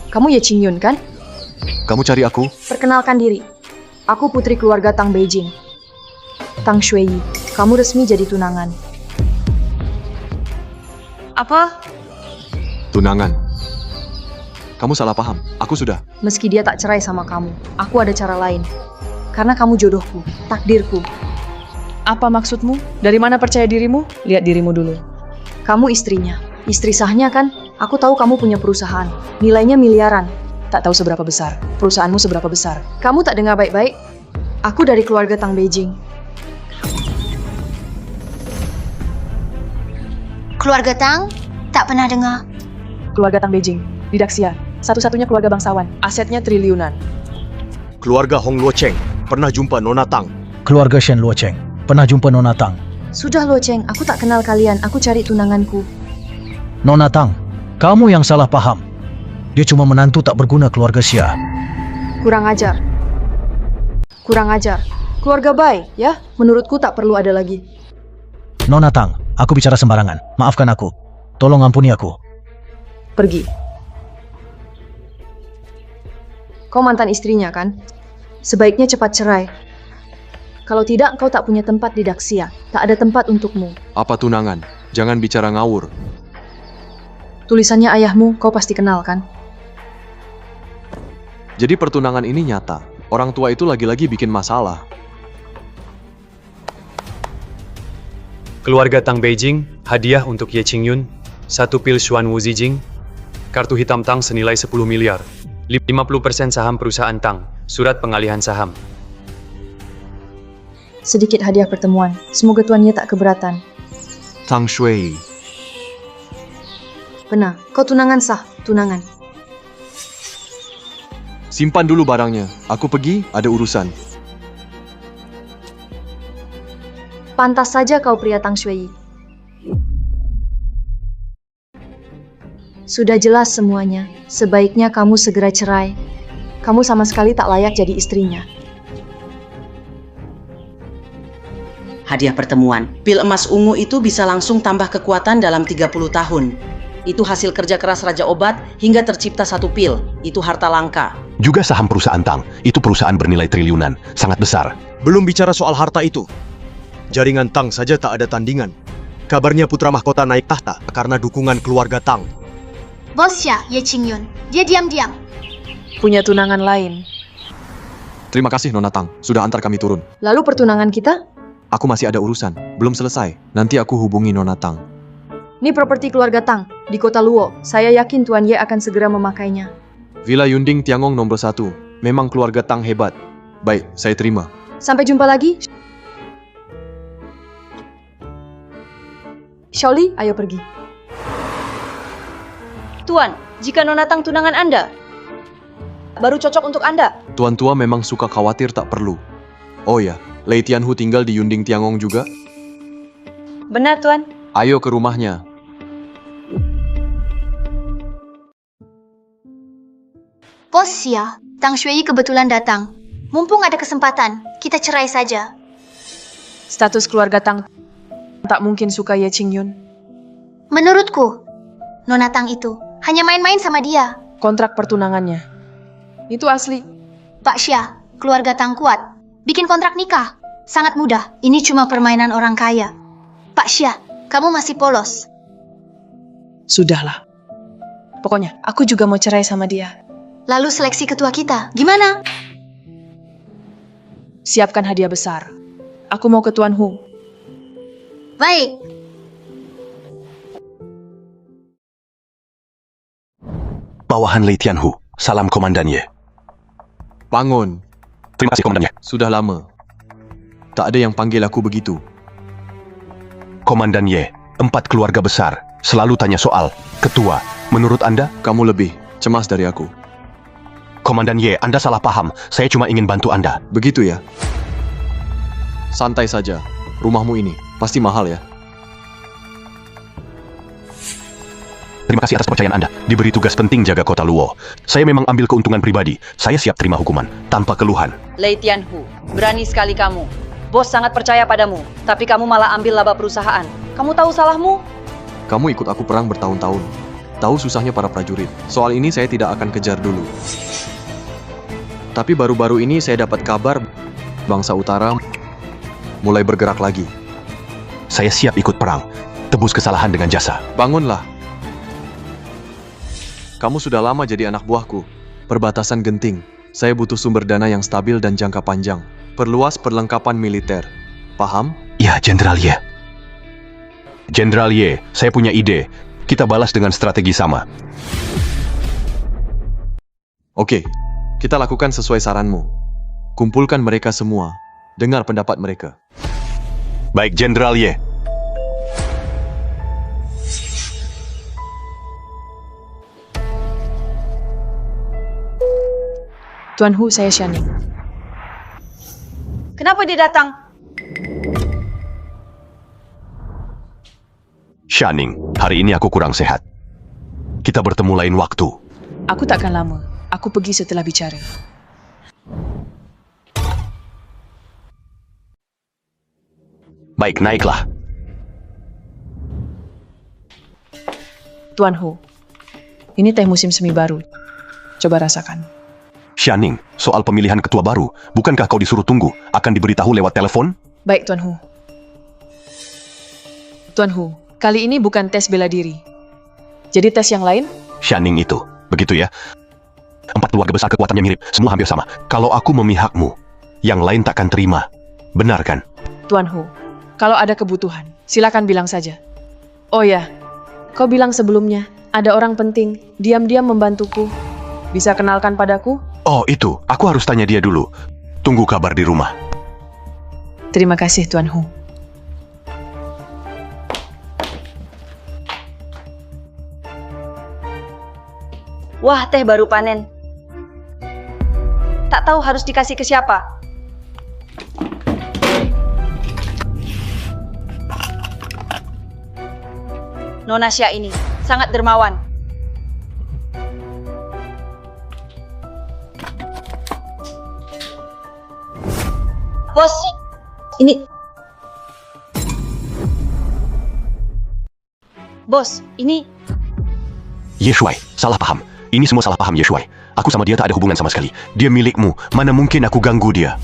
Kamu Ye Qingyun, kan? Kamu cari aku? Perkenalkan diri. Aku putri keluarga Tang Beijing. Tang Shui, kamu resmi jadi tunangan. Apa? Tunangan. Kamu salah paham. Aku sudah. Meski dia tak cerai sama kamu, aku ada cara lain. Karena kamu jodohku, takdirku. Apa maksudmu? Dari mana percaya dirimu? Lihat dirimu dulu. Kamu istrinya. Istri sahnya kan? Aku tahu kamu punya perusahaan. Nilainya miliaran. Tak tahu seberapa besar. Perusahaanmu seberapa besar. Kamu tak dengar baik-baik? Aku dari keluarga Tang Beijing. Keluarga Tang? Tak pernah dengar. Keluarga Tang Beijing. Di Daxia. Satu-satunya keluarga bangsawan. Asetnya triliunan. Keluarga Hong Luo Cheng. Pernah jumpa Nona Tang. Keluarga Shen Luo Cheng. Pernah jumpa Nona Tang. Sudah Luo Cheng, aku tak kenal kalian. Aku cari tunanganku. Nona Tang, kamu yang salah paham. Dia cuma menantu tak berguna keluarga Xia. Kurang ajar. Kurang ajar. Keluarga Bai, ya? Menurutku tak perlu ada lagi. Nona Tang, aku bicara sembarangan. Maafkan aku. Tolong ampuni aku. Pergi. Kau mantan istrinya, kan? Sebaiknya cepat cerai. Kalau tidak, kau tak punya tempat di Daxia. Tak ada tempat untukmu. Apa tunangan? Jangan bicara ngawur. Tulisannya ayahmu, kau pasti kenal, kan? Jadi pertunangan ini nyata. Orang tua itu lagi-lagi bikin masalah. Keluarga Tang Beijing, hadiah untuk Ye Qingyun, 1 pil Xuan Wu Zijing, kartu hitam Tang senilai 10 miliar, 50% saham perusahaan Tang, surat pengalihan saham. Sedikit hadiah pertemuan. Semoga Tuan Ye tak keberatan. Tang Shui. Benar, kau tunangan sah. Tunangan. Simpan dulu barangnya. Aku pergi, ada urusan. Pantas saja kau pria Tang Shui. Sudah jelas semuanya. Sebaiknya kamu segera cerai. Kamu sama sekali tak layak jadi istrinya. Hadiah pertemuan. Pil emas ungu itu bisa langsung tambah kekuatan dalam 30 tahun. Itu hasil kerja keras Raja Obat hingga tercipta 1 pil. Itu harta langka. Juga saham perusahaan Tang. Itu perusahaan bernilai triliunan. Sangat besar. Belum bicara soal harta itu. Jaringan Tang saja tak ada tandingan. Kabarnya putra mahkota naik tahta karena dukungan keluarga Tang. Bos Xia, Ye Qingyun. Dia diam-diam. Punya tunangan lain. Terima kasih Nona Tang, sudah antar kami turun. Lalu pertunangan kita? Aku masih ada urusan, belum selesai. Nanti aku hubungi Nona Tang. Ini properti keluarga Tang di kota Luo. Saya yakin Tuan Ye akan segera memakainya. Villa Yunding Tiangong nomor 1. Memang keluarga Tang hebat. Baik, saya terima. Sampai jumpa lagi. Shaoli, ayo pergi. Tuan, jika Nona Tang tunangan Anda, baru cocok untuk Anda. Tuan tua memang suka khawatir tak perlu. Oh ya, Lei Tianhu tinggal di Yunding Tiangong juga? Benar, Tuan. Ayo ke rumahnya. Bos Xia, Tang Shui kebetulan datang. Mumpung ada kesempatan, kita cerai saja. Status keluarga Tang tak mungkin suka Ye Qingyun. Menurutku, Nona Tang itu hanya main-main sama dia. Kontrak pertunangannya. Itu asli. Pak Xia, keluarga Tang kuat. Bikin kontrak nikah. Sangat mudah, ini cuma permainan orang kaya. Pak Xia, kamu masih polos. Sudahlah. Pokoknya, aku juga mau cerai sama dia. Lalu seleksi ketua kita, gimana? Siapkan hadiah besar. Aku mau ke Tuan Hu. Baik. Bawahan Lei Tianhu, salam Komandan Ye. Bangun. Terima kasih Komandan Ye. Sudah lama. Tak ada yang panggil aku begitu. Komandan Ye, 4 keluarga besar selalu tanya soal ketua. Menurut Anda? Kamu lebih cemas dari aku. Komandan Ye, Anda salah paham. Saya cuma ingin bantu Anda. Begitu ya? Santai saja. Rumahmu ini pasti mahal ya? Terima kasih atas kepercayaan Anda. Diberi tugas penting jaga kota Luo. Saya memang ambil keuntungan pribadi. Saya siap terima hukuman tanpa keluhan. Lei Tianhu, berani sekali kamu. Bos sangat percaya padamu, tapi kamu malah ambil laba perusahaan. Kamu tahu salahmu? Kamu ikut aku perang bertahun-tahun. Tahu susahnya para prajurit. Soal ini saya tidak akan kejar dulu. Tapi baru-baru ini saya dapat kabar bangsa utara mulai bergerak lagi. Saya siap ikut perang. Tebus kesalahan dengan jasa. Bangunlah. Kamu sudah lama jadi anak buahku. Perbatasan genting. Saya butuh sumber dana yang stabil dan jangka panjang. Perluas perlengkapan militer. Paham? Ya, Jenderal Ye. Jenderal Ye, saya punya ide. Kita balas dengan strategi sama. Oke, kita lakukan sesuai saranmu. Kumpulkan mereka semua. Dengar pendapat mereka. Baik, Jenderal Ye. Tuan Hu, saya Xianing. Kenapa dia datang? Xianing, hari ini aku kurang sehat. Kita bertemu lain waktu. Aku takkan lama. Aku pergi setelah bicara. Baik, naiklah. Tuan Hu, ini teh musim semi baru. Coba rasakan. Xianing, soal pemilihan ketua baru, bukankah kau disuruh tunggu? Akan diberitahu lewat telepon? Baik, Tuan Hu. Tuan Hu, kali ini bukan tes bela diri. Jadi tes yang lain? Xianing itu, begitu ya? 4 keluarga besar kekuatannya mirip, semua hampir sama. Kalau aku memihakmu, yang lain takkan terima. Benar kan? Tuan Hu, kalau ada kebutuhan, silakan bilang saja. Oh ya, kau bilang sebelumnya, ada orang penting, diam-diam membantuku. Bisa kenalkan padaku? Oh itu, aku harus tanya dia dulu. Tunggu kabar di rumah. Terima kasih, Tuan Hu. Wah, teh baru panen. Tak tahu harus dikasih ke siapa. Nona Xia ini sangat dermawan. Bos, ini... Bos, ini... Ye Shuai, salah paham. Ini semua salah paham Ye Shuai. Aku sama dia tak ada hubungan sama sekali. Dia milikmu. Mana mungkin aku ganggu dia?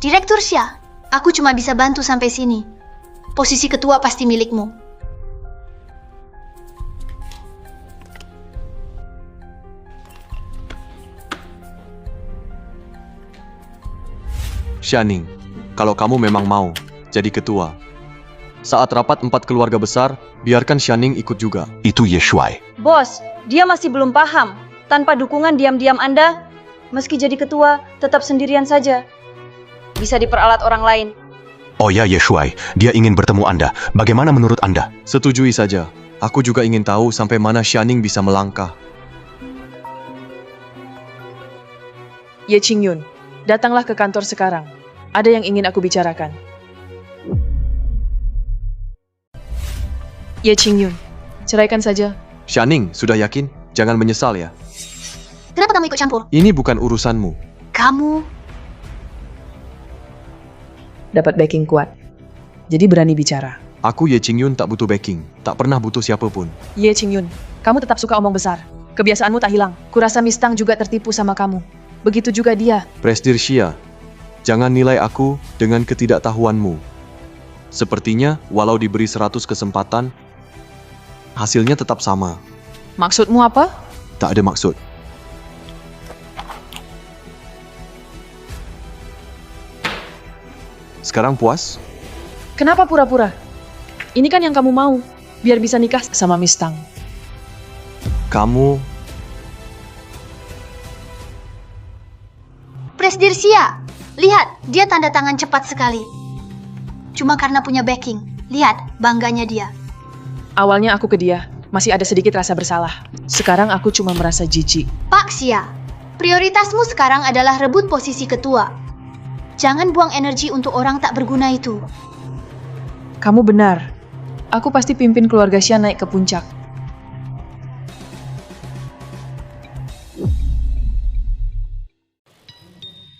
Direktur Xia, aku cuma bisa bantu sampai sini. Posisi ketua pasti milikmu. Xianing, kalau kamu memang mau jadi ketua, saat rapat 4 keluarga besar, biarkan Xianing ikut juga. Itu Ye Shuai. Bos, dia masih belum paham. Tanpa dukungan diam-diam Anda, meski jadi ketua, tetap sendirian saja. Bisa diperalat orang lain. Oh ya Ye Shuai, dia ingin bertemu Anda. Bagaimana menurut Anda? Setujui saja. Aku juga ingin tahu sampai mana Xianing bisa melangkah. Ye Qingyun, datanglah ke kantor sekarang. Ada yang ingin aku bicarakan. Ye Qingyun, ceraikan saja. Xianing, sudah yakin? Jangan menyesal ya. Kenapa kamu ikut campur? Ini bukan urusanmu. Kamu... Dapat backing kuat. Jadi berani bicara. Aku Ye Qingyun tak butuh backing. Tak pernah butuh siapapun. Ye Qingyun, kamu tetap suka omong besar. Kebiasaanmu tak hilang. Kurasa Mistang juga tertipu sama kamu. Begitu juga dia. Presdir Xia, jangan nilai aku dengan ketidaktahuanmu. Sepertinya, walau diberi 100 kesempatan, hasilnya tetap sama. Maksudmu apa? Tak ada maksud. Sekarang puas? Kenapa pura-pura? Ini kan yang kamu mau, biar bisa nikah sama Miss Tang. Kamu Presdir Xia, lihat, dia tanda tangan cepat sekali. Cuma karena punya backing. Lihat, bangganya dia. Awalnya aku ke dia, masih ada sedikit rasa bersalah. Sekarang aku cuma merasa jijik. Pak Xia, prioritasmu sekarang adalah rebut posisi ketua. Jangan buang energi untuk orang tak berguna itu. Kamu benar. Aku pasti pimpin keluarga Xia naik ke puncak.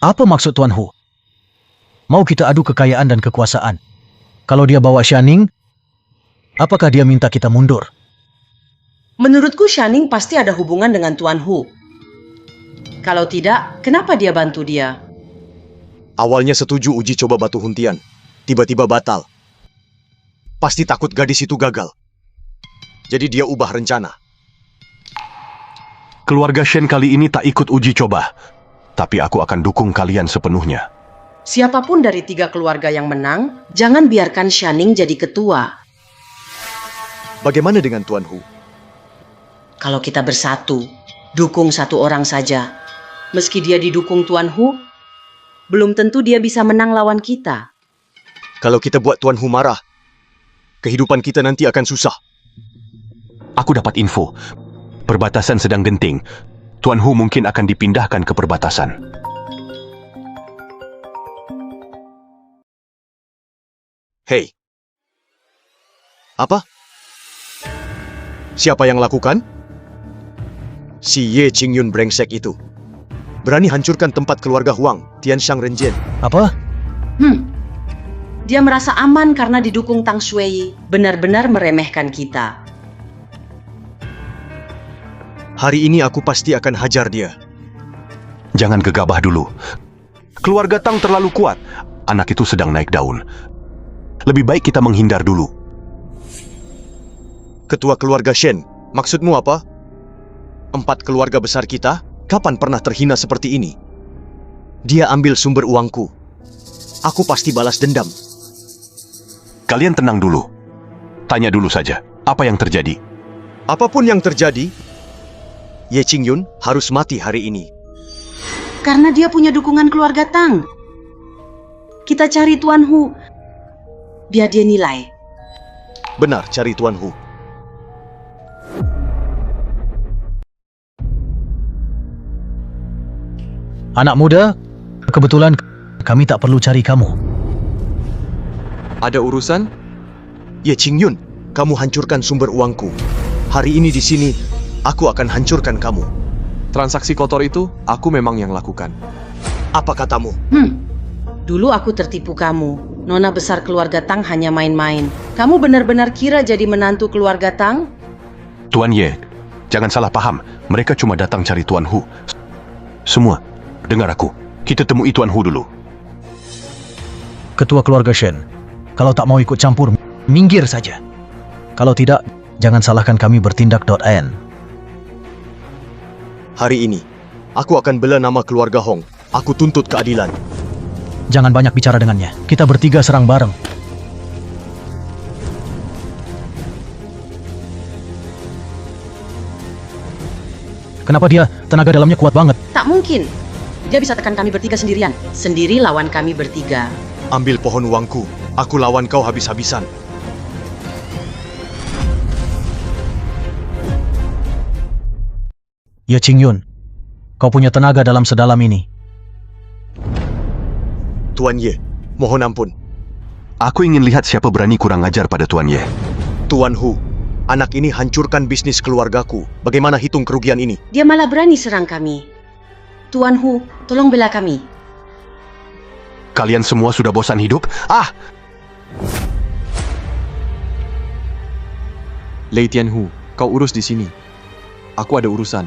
Apa maksud Tuan Hu? Mau kita adu kekayaan dan kekuasaan? Kalau dia bawa Xianing, apakah dia minta kita mundur? Menurutku Xianing pasti ada hubungan dengan Tuan Hu. Kalau tidak, kenapa dia bantu dia? Awalnya setuju uji coba batu huntian. Tiba-tiba batal. Pasti takut gadis itu gagal. Jadi dia ubah rencana. Keluarga Shen kali ini tak ikut uji coba. Tapi aku akan dukung kalian sepenuhnya. Siapapun dari 3 keluarga yang menang, jangan biarkan Xianing jadi ketua. Bagaimana dengan Tuan Hu? Kalau kita bersatu, dukung satu orang saja. Meski dia didukung Tuan Hu, belum tentu dia bisa menang lawan kita. Kalau kita buat Tuan Hu marah, kehidupan kita nanti akan susah. Aku dapat info. Perbatasan sedang genting. Tuan Hu mungkin akan dipindahkan ke perbatasan. Hei. Apa? Siapa yang lakukan? Si Ye Qingyun brengsek itu. Berani hancurkan tempat keluarga Huang, Tianshang Renjian. Apa? Dia merasa aman karena didukung Tang Shui. Benar-benar meremehkan kita. Hari ini aku pasti akan hajar dia. Jangan gegabah dulu. Keluarga Tang terlalu kuat. Anak itu sedang naik daun. Lebih baik kita menghindar dulu. Ketua keluarga Shen, maksudmu apa? 4 keluarga besar kita, kapan pernah terhina seperti ini? Dia ambil sumber uangku. Aku pasti balas dendam. Kalian tenang dulu. Tanya dulu saja, apa yang terjadi? Apapun yang terjadi, Ye Qingyun harus mati hari ini. Karena dia punya dukungan keluarga Tang. Kita cari Tuan Hu. Biar dia nilai. Benar, cari Tuan Hu. Anak muda, kebetulan kami tak perlu cari kamu. Ada urusan? Ye Qingyun, kamu hancurkan sumber uangku. Hari ini di sini, aku akan hancurkan kamu. Transaksi kotor itu, aku memang yang lakukan. Apa katamu? Dulu aku tertipu kamu. Nona besar keluarga Tang hanya main-main. Kamu benar-benar kira jadi menantu keluarga Tang? Tuan Ye, jangan salah paham. Mereka cuma datang cari Tuan Hu. Semua, dengar aku. Kita temui Tuan Hu dulu. Ketua keluarga Shen, kalau tak mau ikut campur, minggir saja. Kalau tidak, jangan salahkan kami bertindak.n. Hari ini, aku akan bela nama keluarga Hong. Aku tuntut keadilan. Jangan banyak bicara dengannya. Kita bertiga serang bareng. Kenapa dia tenaga dalamnya kuat banget? Tak mungkin. Dia bisa tekan kami bertiga sendirian. Sendiri lawan kami bertiga. Ambil pohon uangku. Aku lawan kau habis-habisan. Ye Qingyun, kau punya tenaga dalam sedalam ini. Tuan Ye, mohon ampun. Aku ingin lihat siapa berani kurang ajar pada Tuan Ye. Tuan Hu, anak ini hancurkan bisnis keluargaku. Bagaimana hitung kerugian ini? Dia malah berani serang kami. Tuan Hu, tolong bela kami. Kalian semua sudah bosan hidup? Lei Tianhu, kau urus di sini. Aku ada urusan.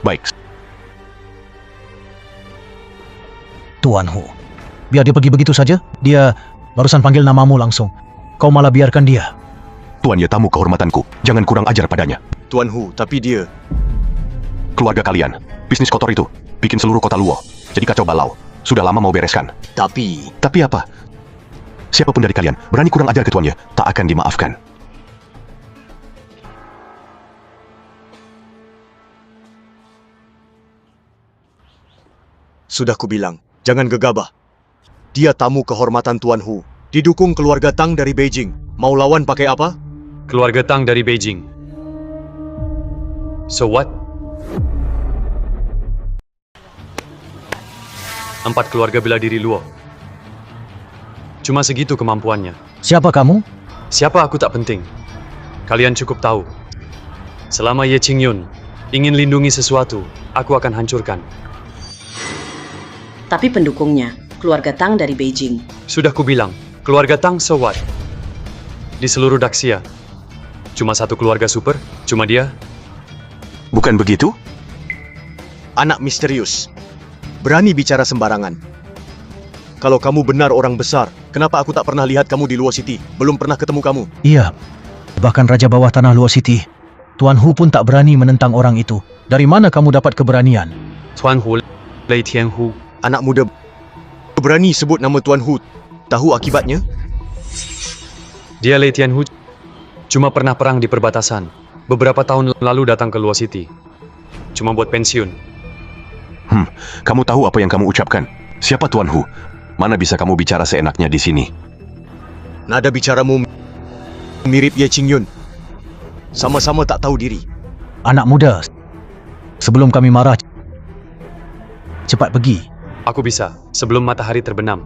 Baik. Tuan Hu. Biar dia pergi begitu saja. Dia barusan panggil namamu langsung. Kau malah biarkan dia. Tuan Ye tamu kehormatanku, jangan kurang ajar padanya. Tuan Hu, tapi dia... Keluarga kalian, bisnis kotor itu, bikin seluruh kota Luo jadi kacau balau. Sudah lama mau bereskan. Tapi apa? Siapapun dari kalian berani kurang ajar ke Tuan Ye, tak akan dimaafkan. sudah kubilang, jangan gegabah. Dia tamu kehormatan Tuan Hu. Didukung keluarga Tang dari Beijing. Mau lawan pakai apa? Keluarga Tang dari Beijing. So what? 4 keluarga bela diri Luo. Cuma segitu kemampuannya. Siapa kamu? Siapa aku tak penting. Kalian cukup tahu. Selama Ye Qingyun ingin lindungi sesuatu, aku akan hancurkan. Tapi pendukungnya, keluarga Tang dari Beijing. Sudah kubilang, keluarga Tang so what? Di seluruh Daxia, cuma satu keluarga super, cuma dia. Bukan begitu? Anak misterius. Berani bicara sembarangan. Kalau kamu benar orang besar, kenapa aku tak pernah lihat kamu di Luo City? Belum pernah ketemu kamu. Iya, bahkan Raja Bawah Tanah Luo City. Tuan Hu pun tak berani menentang orang itu. Dari mana kamu dapat keberanian? Tuan Hu, Lei Tianhu. Anak muda berani sebut nama Tuan Hu. Tahu akibatnya? Dia Lei Tianhu cuma pernah perang di perbatasan. Beberapa tahun lalu datang ke Luo City. Cuma buat pensiun. Kamu tahu apa yang kamu ucapkan? Siapa Tuan Hu? Mana bisa kamu bicara seenaknya di sini? Nada bicaramu mirip Ye Qingyun. Sama-sama tak tahu diri. Anak muda, sebelum kami marah, cepat pergi. Aku bisa, sebelum matahari terbenam.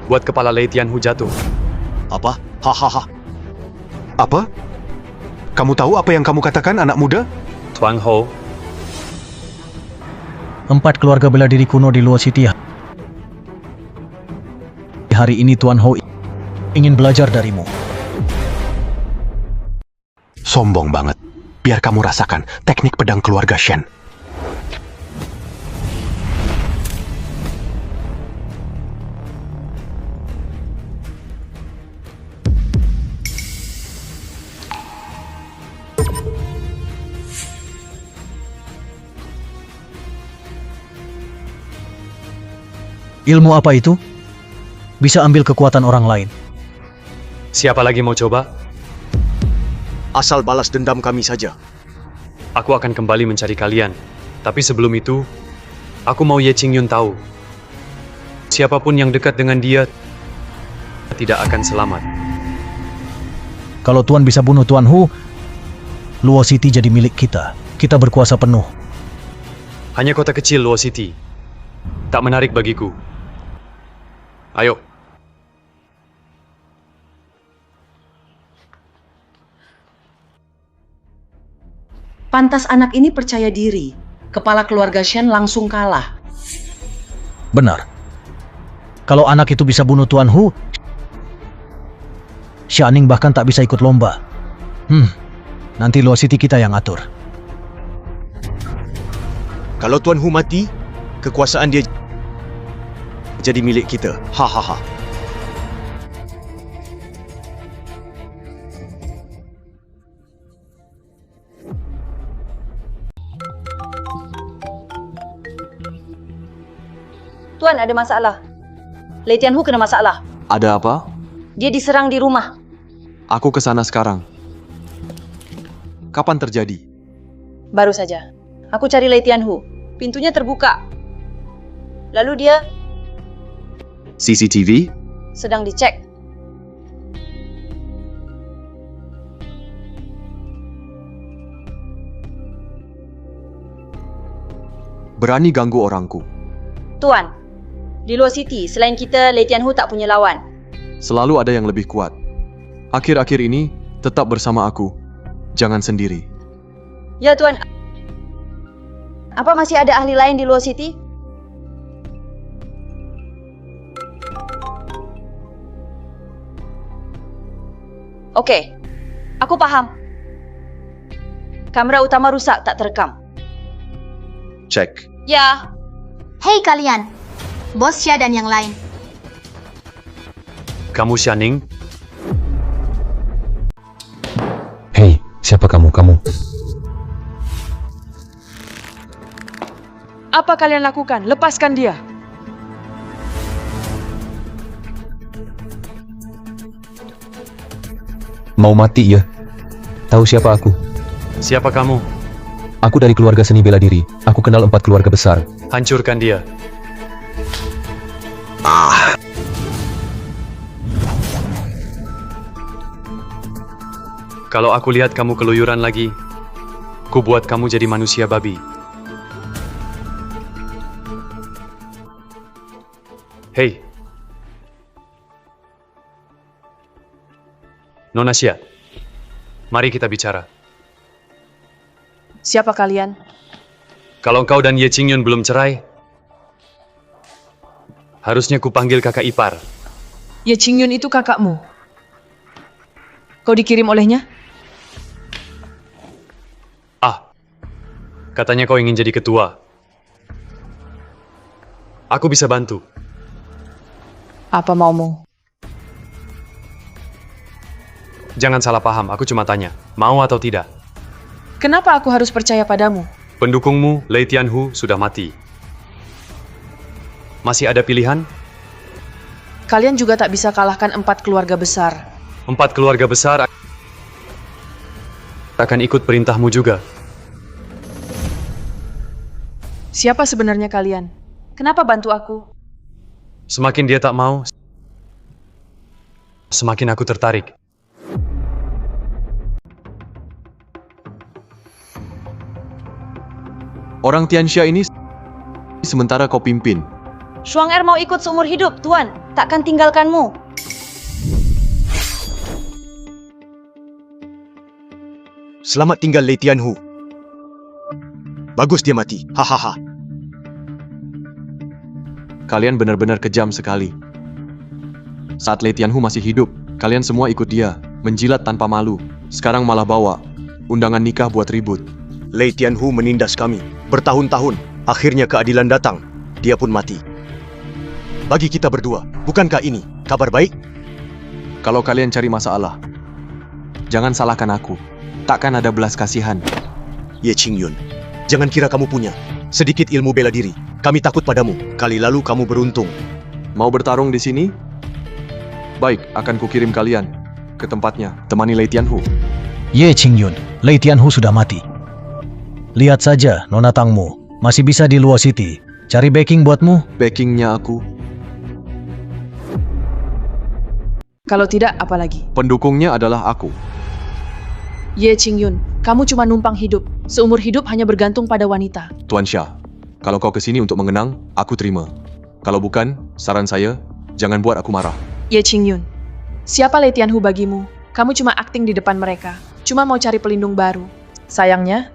Buat kepala Lei Tianhu jatuh. Apa? Hahaha. Apa? Kamu tahu apa yang kamu katakan, anak muda? Tuan Ho, 4 keluarga bela diri kuno di Luo City. Hari ini Tuan Ho ingin belajar darimu. Sombong banget. Biar kamu rasakan teknik pedang keluarga Shen. Ilmu apa itu? Bisa ambil kekuatan orang lain. siapa lagi mau coba? Asal balas dendam kami saja. Aku akan kembali mencari kalian. Tapi sebelum itu, aku mau Ye Qingyun tahu. Siapapun yang dekat dengan dia tidak akan selamat. Kalau Tuan bisa bunuh Tuan Hu, Luo City jadi milik kita. Kita berkuasa penuh. Hanya kota kecil Luo City. Tak menarik bagiku. Ayo. Pantas anak ini percaya diri. Kepala keluarga Shen langsung kalah. Benar. Kalau anak itu bisa bunuh Tuan Hu, Xianing bahkan tak bisa ikut lomba. Nanti Luo City kita yang atur. Kalau Tuan Hu mati, kekuasaan dia jadi milik kita. Hahaha. Tuan, ada masalah. Lei Tianhu kena masalah. Ada apa? Dia diserang di rumah. Aku ke sana sekarang. Kapan terjadi? Baru saja. Aku cari Lei Tianhu. Pintunya terbuka. Lalu dia CCTV? sedang dicek. Berani ganggu orangku. Tuan, di Luo City, selain kita, Lei Tianhu tak punya lawan. Selalu ada yang lebih kuat. Akhir-akhir ini, tetap bersama aku. Jangan sendiri. Ya, Tuan. Apa masih ada ahli lain di Luo City? Oke, aku paham. Kamera utama rusak, tak terekam. Cek. Ya, Hei kalian, Bos Xia dan yang lain. Kamu Xianing? Hei, siapa kamu? Apa kalian lakukan? Lepaskan dia. Mau mati ya? Tahu siapa aku? Siapa kamu? Aku dari keluarga seni bela diri. Aku kenal 4 keluarga besar. Hancurkan dia. Kalau aku lihat kamu keluyuran lagi, ku buat kamu jadi manusia babi. Hei. Nona Xia, mari kita bicara. Siapa kalian? Kalau engkau dan Ye Qingyun belum cerai, harusnya kupanggil kakak ipar. Ye Qingyun itu kakakmu. Kau dikirim olehnya? Katanya kau ingin jadi ketua. Aku bisa bantu. Apa maumu? Jangan salah paham, aku cuma tanya, mau atau tidak? Kenapa aku harus percaya padamu? Pendukungmu, Lei Tianhu, sudah mati. Masih ada pilihan? Kalian juga tak bisa kalahkan 4 keluarga besar. 4 keluarga besar akan ikut perintahmu juga. Siapa sebenarnya kalian? Kenapa bantu aku? Semakin dia tak mau, semakin aku tertarik. Orang Tianxia ini sementara kau pimpin. Shuang-Er mau ikut seumur hidup, Tuan. Takkan tinggalkanmu. Selamat tinggal Lei Tianhu. Bagus dia mati. Hahaha. Kalian benar-benar kejam sekali. Saat Lei Tianhu masih hidup, kalian semua ikut dia, menjilat tanpa malu. Sekarang malah bawa undangan nikah buat ribut. Lei Tianhu menindas kami bertahun-tahun. Akhirnya keadilan datang. Dia pun mati. Bagi kita berdua, bukankah ini kabar baik? Kalau kalian cari masalah, jangan salahkan aku. Takkan ada belas kasihan. Ye Qingyun, jangan kira kamu punya sedikit ilmu bela diri. Kami takut padamu. Kali lalu kamu beruntung. Mau bertarung di sini? Baik, akan kukirim kalian ke tempatnya. Temani Lei Tianhu. Ye Qingyun, Lei Tianhu sudah mati. Lihat saja, Nona Tangmu masih bisa di Luo City. Cari backing buatmu. Backingnya aku. Kalau tidak, apa lagi? Pendukungnya adalah aku. Ye Qingyun, kamu cuma numpang hidup. Seumur hidup hanya bergantung pada wanita. Tuan Xia, kalau kau kesini untuk mengenang, aku terima. Kalau bukan, saran saya, jangan buat aku marah. Ye Qingyun, siapa Lei Tianhu bagimu? Kamu cuma akting di depan mereka. Cuma mau cari pelindung baru. Sayangnya,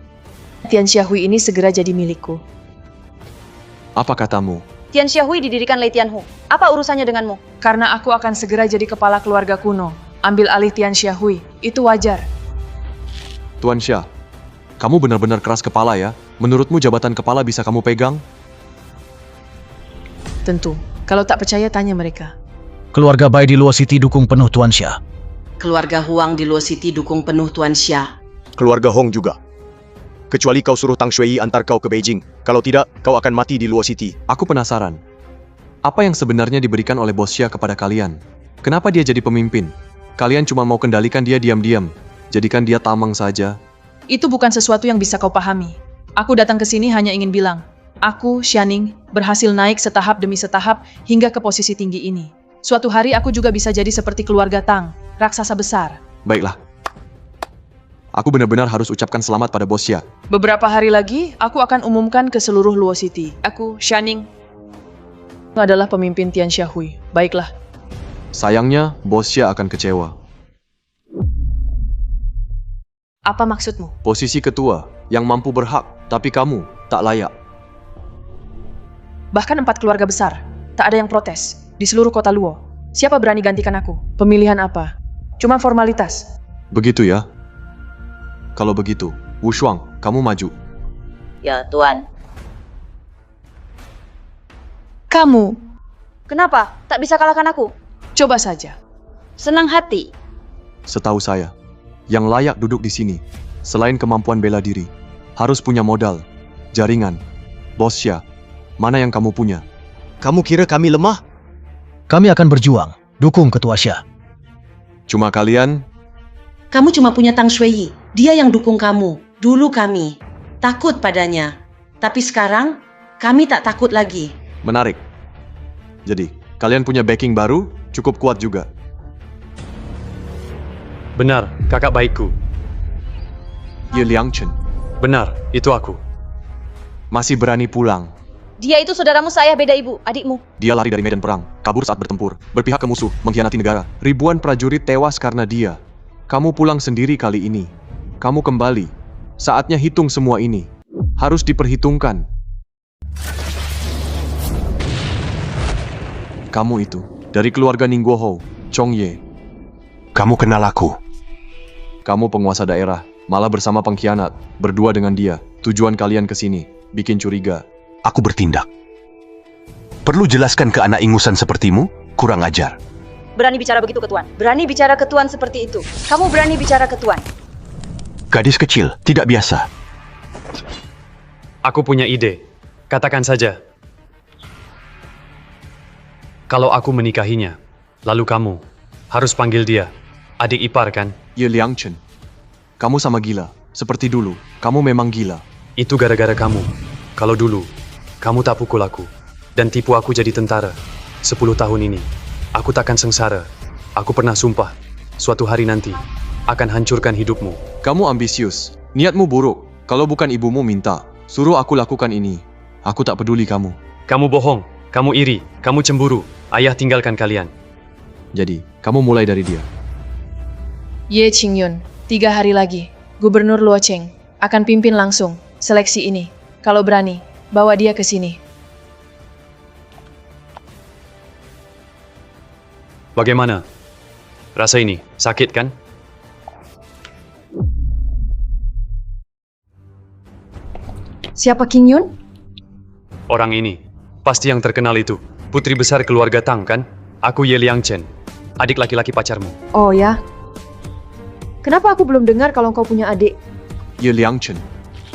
Tian Xiahui ini segera jadi milikku. Apa katamu? Tian Xiahui didirikan Lei Tianhu. Apa urusannya denganmu? Karena aku akan segera jadi kepala keluarga kuno. Ambil alih Tian Xiahui. Itu wajar. Tuan Xia, kamu benar-benar keras kepala ya? Menurutmu jabatan kepala bisa kamu pegang? Tentu. Kalau tak percaya, tanya mereka. Keluarga Bai di Luo City dukung penuh Tuan Xia. Keluarga Huang di Luo City dukung penuh Tuan Xia. Keluarga Hong juga. Kecuali kau suruh Tang Shui antar kau ke Beijing. Kalau tidak, kau akan mati di Luo City. Aku penasaran. Apa yang sebenarnya diberikan oleh Bos Xia kepada kalian? Kenapa dia jadi pemimpin? Kalian cuma mau kendalikan dia diam-diam. Jadikan dia tamang saja. Itu bukan sesuatu yang bisa kau pahami. Aku datang ke sini hanya ingin bilang, aku, Xianing, berhasil naik setahap demi setahap hingga ke posisi tinggi ini. Suatu hari aku juga bisa jadi seperti keluarga Tang, raksasa besar. Baiklah. Aku benar-benar harus ucapkan selamat pada Bos Xia. Beberapa hari lagi, aku akan umumkan ke seluruh Luo City. Aku, Xianing, adalah pemimpin Tian Xiahui. Baiklah. Sayangnya, Bos Xia akan kecewa. Apa maksudmu? Posisi ketua yang mampu berhak, tapi kamu tak layak. Bahkan 4 keluarga besar, tak ada yang protes. Di seluruh kota Luo, siapa berani gantikan aku? Pemilihan apa? Cuma formalitas. Begitu ya? Kalau begitu, Wu Shuang, kamu maju. Ya, Tuan. Kamu, Kenapa? Tak bisa kalahkan aku? Coba saja. Senang hati. Setahu saya, yang layak duduk di sini, selain kemampuan bela diri, harus punya modal, jaringan. Bos Xia, mana yang kamu punya? Kamu kira kami lemah? Kami akan berjuang, dukung Ketua Xia. Cuma kalian, Kamu cuma punya Tang Shui. Dia yang dukung kamu. Dulu kami takut padanya. Tapi sekarang, kami tak takut lagi. menarik. Jadi, kalian punya backing baru, cukup kuat juga. Benar, kakak baikku. Ye Liangchen, Benar, itu aku. masih berani pulang. Dia itu saudaramu, saya beda ibu, adikmu. Dia lari dari medan perang, kabur saat bertempur, berpihak ke musuh, mengkhianati negara. Ribuan prajurit tewas karena dia. Kamu pulang sendiri kali ini. Kamu kembali. Saatnya hitung semua ini. Harus diperhitungkan. Kamu itu, dari keluarga Ningguohou, Chong Ye. Kamu kenal aku. Kamu penguasa daerah, malah bersama pengkhianat, berdua dengan dia. Tujuan kalian ke sini, bikin curiga. Aku bertindak. Perlu jelaskan ke anak ingusan sepertimu? Kurang ajar. Berani bicara begitu ke Tuan. Berani bicara ke Tuan seperti itu. Kamu berani bicara ke Tuan. Gadis kecil, tidak biasa. Aku punya ide. Katakan saja. Kalau aku menikahinya, lalu kamu harus panggil dia adik ipar, kan? Ye Liangchen, kamu sama gila. Seperti dulu, kamu memang gila. Itu gara-gara kamu. Kalau dulu, kamu tak pukul aku dan tipu aku jadi tentara. 10 tahun ini, aku takkan sengsara. Aku pernah sumpah, suatu hari nanti akan hancurkan hidupmu. Kamu ambisius, niatmu buruk. Kalau bukan ibumu minta, suruh aku lakukan ini. Aku tak peduli kamu. Kamu bohong, kamu iri, kamu cemburu. Ayah tinggalkan kalian. Jadi, kamu mulai dari dia. Ye Qingyun, 3 hari lagi, Gubernur Luocheng akan pimpin langsung seleksi ini. Kalau berani, bawa dia ke sini. Bagaimana? Rasa ini sakit, kan? Siapa Qingyun? Orang ini, pasti yang terkenal itu. Putri besar keluarga Tang, kan? Aku Ye Liangchen, adik laki-laki pacarmu. Oh ya. Kenapa aku belum dengar kalau kau punya adik? Ye Liangchen,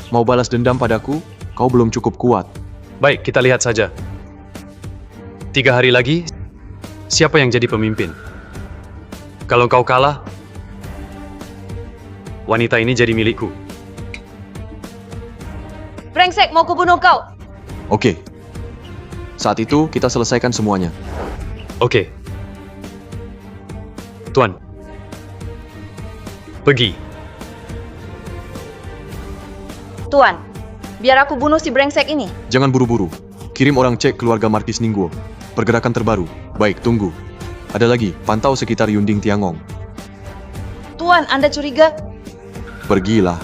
mau balas dendam padaku? Kau belum cukup kuat. Baik, kita lihat saja. 3 hari lagi, siapa yang jadi pemimpin? Kalau kau kalah, wanita ini jadi milikku. Brengsek, mau kubunuh kau. Oke. Saat itu, kita selesaikan semuanya. Oke. Tuan. Pergi. Tuan, biar aku bunuh si brengsek ini. Jangan buru-buru. Kirim orang cek keluarga Markis Ningguo. Pergerakan terbaru. Baik, tunggu. Ada lagi, pantau sekitar Yunding Tiangong. Tuan, Anda curiga? Pergilah.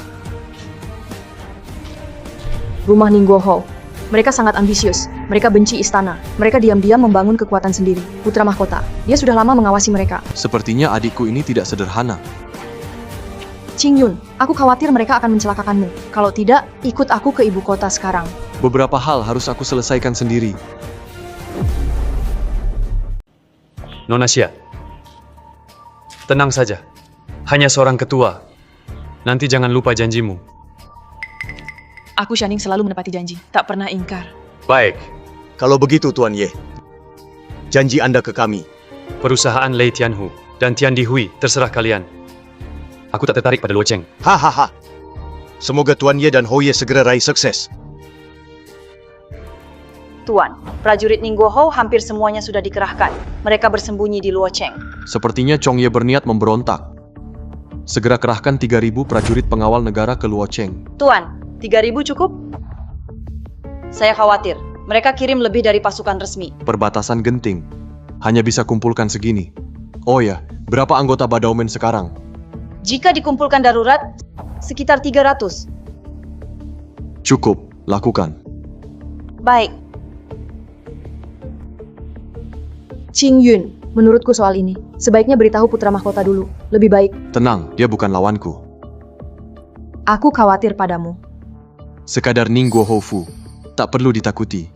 Rumah Ningguohou. Mereka sangat ambisius. Mereka benci istana. Mereka diam-diam membangun kekuatan sendiri. Putra mahkota. Dia sudah lama mengawasi mereka. Sepertinya adikku ini tidak sederhana. Qingyun, aku khawatir mereka akan mencelakakanmu. Kalau tidak, ikut aku ke ibu kota sekarang. Beberapa hal harus aku selesaikan sendiri. Nona Xia. Tenang saja. Hanya seorang ketua. Nanti jangan lupa janjimu. Aku Xianing selalu menepati janji, tak pernah ingkar. Baik. Kalau begitu Tuan Ye, janji Anda ke kami. Perusahaan Lei Tianhu dan Tian Dihui terserah kalian. Aku tak tertarik pada Luocheng. Hahaha. Semoga Tuan Ye dan Ho Ye segera raih sukses. Tuan, prajurit Ningguohou hampir semuanya sudah dikerahkan. Mereka bersembunyi di Luocheng. Sepertinya Chong Ye berniat memberontak. Segera kerahkan 3.000 prajurit pengawal negara ke Luocheng. Tuan, 3.000 cukup? Saya khawatir. Mereka kirim lebih dari pasukan resmi. Perbatasan genting. Hanya bisa kumpulkan segini. Oh ya, berapa anggota Badaumen sekarang? Jika dikumpulkan darurat, sekitar 300. Cukup, lakukan. Baik. Qingyun, menurutku soal ini, sebaiknya beritahu putra mahkota dulu. Lebih baik. Tenang, dia bukan lawanku. Aku khawatir padamu. Sekadar Ningguo Hofu. Tak perlu ditakuti.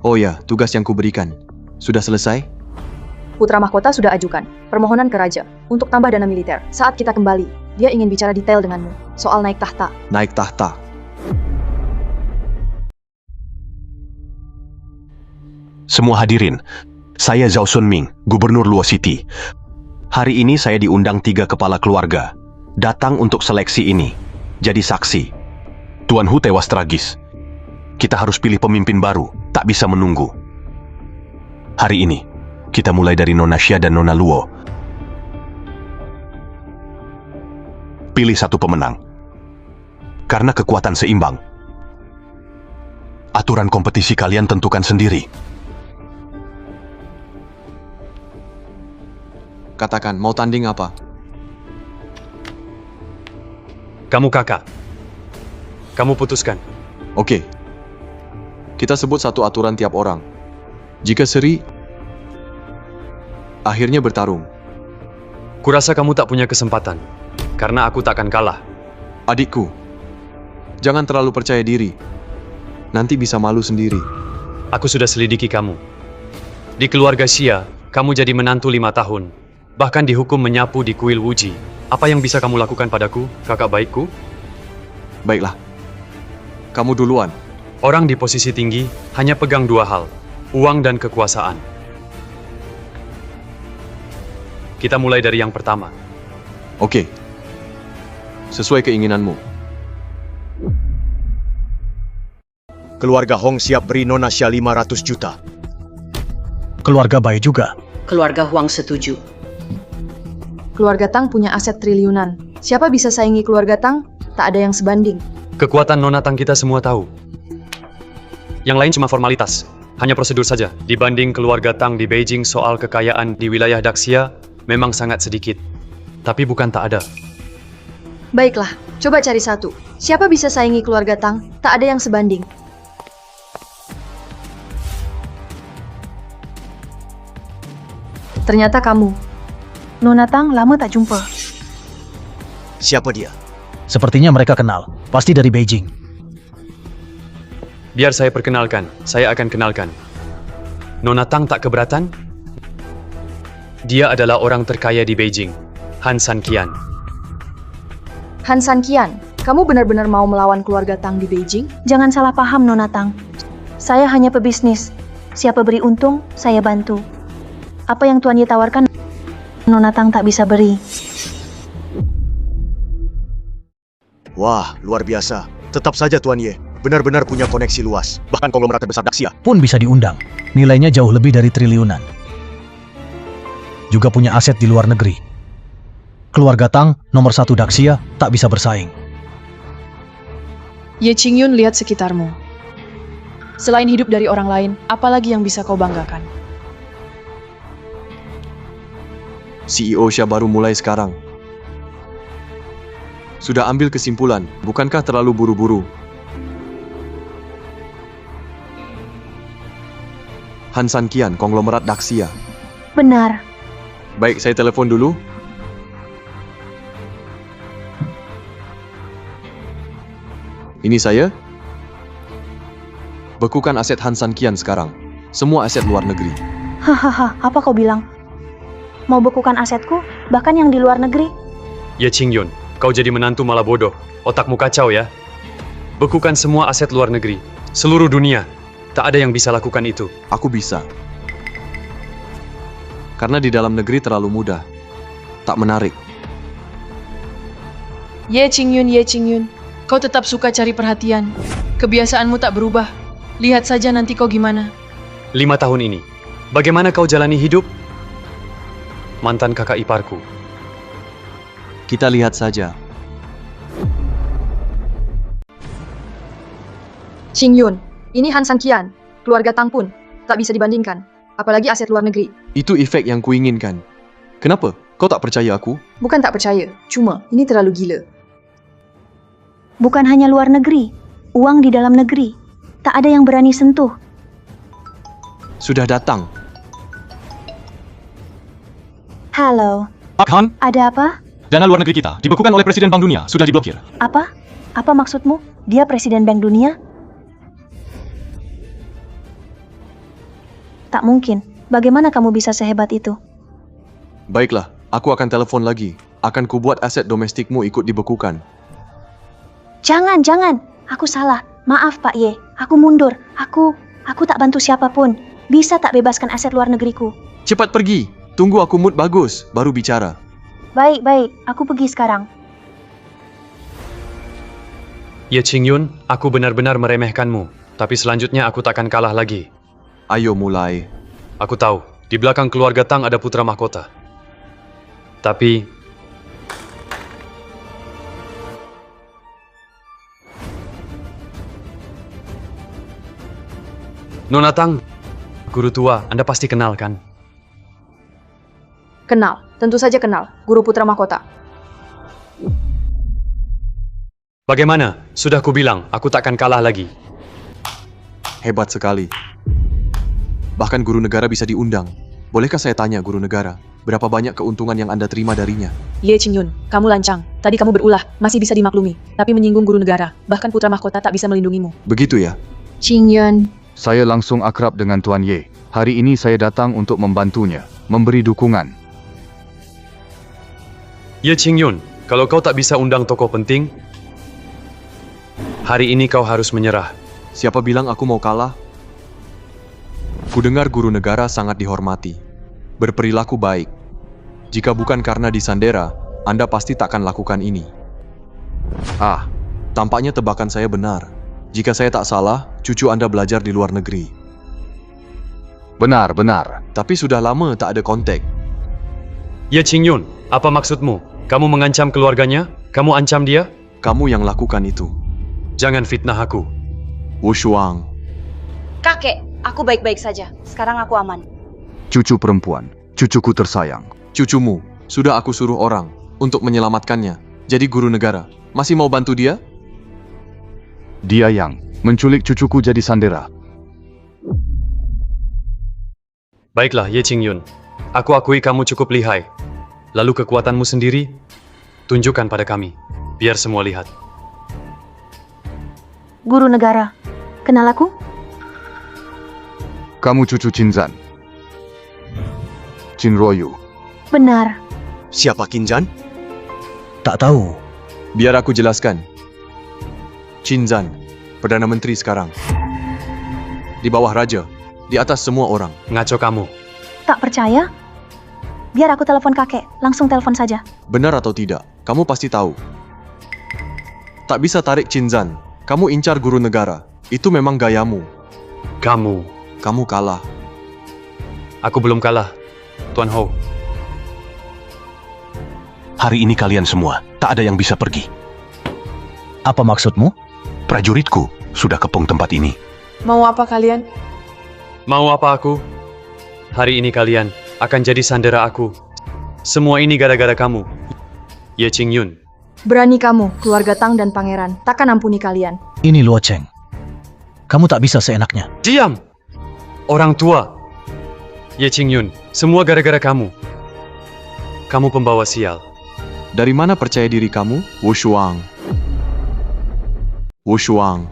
Oh ya, tugas yang kuberikan. Sudah selesai? Putra Mahkota sudah ajukan permohonan ke Raja untuk tambah dana militer. Saat kita kembali, dia ingin bicara detail denganmu soal naik tahta. Naik tahta. Semua hadirin, saya Zhao Sunming, Gubernur Luo City. Hari ini saya diundang 3 kepala keluarga datang untuk seleksi ini. Jadi saksi. Tuan Hu tewas tragis. Kita harus pilih pemimpin baru, tak bisa menunggu. Hari ini, kita mulai dari Nona Xia dan Nona Luo. Pilih satu pemenang. Karena kekuatan seimbang. Aturan kompetisi kalian tentukan sendiri. Katakan, mau tanding apa? Kamu kakak. Kamu putuskan. Oke. Kita sebut satu aturan tiap orang. Jika seri, akhirnya bertarung. Kurasa kamu tak punya kesempatan, karena aku takkan kalah. Adikku, jangan terlalu percaya diri. Nanti bisa malu sendiri. Aku sudah selidiki kamu. Di keluarga Xia, kamu jadi menantu 5 tahun. Bahkan dihukum menyapu di kuil Wuji. Apa yang bisa kamu lakukan padaku, kakak baikku? Baiklah. Kamu duluan. Orang di posisi tinggi hanya pegang 2 hal, uang dan kekuasaan. Kita mulai dari yang pertama. Oke. Sesuai keinginanmu. Keluarga Hong siap beri Nona Xia 500 juta. Keluarga Bai juga. Keluarga Huang setuju. Keluarga Tang punya aset triliunan. Siapa bisa saingi keluarga Tang? Tak ada yang sebanding. Kekuatan Nona Tang kita semua tahu. Yang lain cuma formalitas, hanya prosedur saja. Dibanding keluarga Tang di Beijing, soal kekayaan di wilayah Daxia memang sangat sedikit. Tapi bukan tak ada. Baiklah, coba cari satu. Siapa bisa saingi keluarga Tang? Tak ada yang sebanding. Ternyata kamu. Nona Tang lama tak jumpa. Siapa dia? Sepertinya mereka kenal. Pasti dari Beijing. Biar saya perkenalkan, saya akan kenalkan. Nona Tang tak keberatan? Dia adalah orang terkaya di Beijing, Han Sanqian. Han Sanqian, kamu benar-benar mau melawan keluarga Tang di Beijing? Jangan salah paham, Nona Tang. Saya hanya pebisnis. Siapa beri untung, saya bantu. Apa yang Tuan Ye tawarkan, Nona Tang tak bisa beri. Wah, luar biasa. Tetap saja Tuan Ye, benar-benar punya koneksi luas. Bahkan konglomerat terbesar Daxia Pun bisa diundang. Nilainya jauh lebih dari triliunan. Juga punya aset di luar negeri. Keluarga Tang, nomor 1 Daxia, tak bisa bersaing. Ye Qingyun, lihat sekitarmu. Selain hidup dari orang lain, apalagi yang bisa kau banggakan? CEO Xia baru mulai sekarang. Sudah ambil kesimpulan, bukankah terlalu buru-buru? Han Sanqian, konglomerat Daxia. Benar. Baik, saya telepon dulu. Ini saya. Bekukan aset Han Sanqian sekarang. Semua aset luar negeri. Hahaha, apa kau bilang? Mau bekukan asetku, bahkan yang di luar negeri? Ye Qingyun, kau jadi menantu malah bodoh. Otakmu kacau ya. Bekukan semua aset luar negeri. Seluruh dunia. Tak ada yang bisa lakukan itu. Aku bisa. Karena di dalam negeri terlalu mudah. Tak menarik. Ye Qingyun, kau tetap suka cari perhatian. Kebiasaanmu tak berubah. Lihat saja nanti kau gimana. 5 tahun ini, bagaimana kau jalani hidup? Mantan kakak iparku. Kita lihat saja. Qingyun, ini Han Sanqian. Keluarga Tang pun tak bisa dibandingkan. Apalagi aset luar negeri. Itu efek yang kuinginkan. Kenapa? Kau tak percaya aku? Bukan tak percaya, cuma ini terlalu gila. Bukan hanya luar negeri, uang di dalam negeri. Tak ada yang berani sentuh. Sudah datang. Halo, Pak Han, ada apa? dana luar negeri kita dibekukan oleh Presiden Bank Dunia, sudah diblokir. Apa? Apa maksudmu? Dia Presiden Bank Dunia? Tak mungkin. Bagaimana kamu bisa sehebat itu? Baiklah, aku akan telepon lagi. Akan kubuat aset domestikmu ikut dibekukan. Jangan, jangan. Aku salah. Maaf Pak Ye. Aku mundur. Aku tak bantu siapapun. Bisa tak bebaskan aset luar negeriku? Cepat pergi. Tunggu aku mood bagus, baru bicara. Baik, baik. Aku pergi sekarang. Ye Qingyun, aku benar-benar meremehkanmu. Tapi selanjutnya aku takkan kalah lagi. Ayo mulai. Aku tahu, di belakang keluarga Tang ada putra mahkota. Tapi Nona Tang, guru tua, Anda pasti kenal kan? Kenal, tentu saja kenal. Guru putra mahkota. Bagaimana? Sudah kubilang, aku takkan kalah lagi. Hebat sekali. Bahkan guru negara bisa diundang. Bolehkah saya tanya guru negara, berapa banyak keuntungan yang Anda terima darinya? Ye Qingyun, kamu lancang. Tadi kamu berulah, masih bisa dimaklumi. Tapi menyinggung guru negara, bahkan putra mahkota tak bisa melindungimu. Begitu ya? Qingyun. Saya langsung akrab dengan Tuan Ye. Hari ini saya datang untuk membantunya, memberi dukungan. Ye Qingyun, kalau kau tak bisa undang tokoh penting, hari ini kau harus menyerah. Siapa bilang aku mau kalah? Kudengar guru negara sangat dihormati. Berperilaku baik. Jika bukan karena disandera, Anda pasti takkan lakukan ini. Ah, tampaknya tebakan saya benar. Jika saya tak salah, cucu Anda belajar di luar negeri. Benar, benar. Tapi sudah lama tak ada kontak. Ye Qingyun, apa maksudmu? Kamu mengancam keluarganya? Kamu ancam dia? Kamu yang lakukan itu. Jangan fitnah aku. Wu Shuang. Kakek, aku baik-baik saja. Sekarang aku aman. Cucu perempuan, cucuku tersayang. Cucumu, sudah aku suruh orang untuk menyelamatkannya. Jadi guru negara, masih mau bantu dia? Dia yang menculik cucuku jadi sandera. Baiklah, Ye Qingyun. Aku akui kamu cukup lihai. Lalu kekuatanmu sendiri, tunjukkan pada kami. Biar semua lihat. Guru negara. Kenal aku? Kamu cucu Qinzan. Qin Ruoyu. Benar. Siapa Qinzan? Tak tahu. Biar aku jelaskan. Qinzan, Perdana Menteri sekarang. Di bawah raja, di atas semua orang. Ngaco kamu. Tak percaya? Biar aku telepon kakek. Langsung telepon saja. Benar atau tidak, kamu pasti tahu. Tak bisa tarik Qinzan. Kamu incar guru negara. Itu memang gayamu. Kamu kalah. Aku belum kalah, Tuan Ho. Hari ini kalian semua, tak ada yang bisa pergi. Apa maksudmu? Prajuritku sudah kepung tempat ini. Mau apa kalian? Mau apa aku? Hari ini kalian akan jadi sandera aku. Semua ini gara-gara kamu, Ye Qingyun. Berani kamu, keluarga Tang dan pangeran. Takkan ampuni kalian. Ini Luo Cheng. Kamu tak bisa seenaknya. Diam! Orang tua. Ye Qingyun, semua gara-gara kamu. Kamu pembawa sial. Dari mana percaya diri kamu? Wu Shuang. Wu Shuang.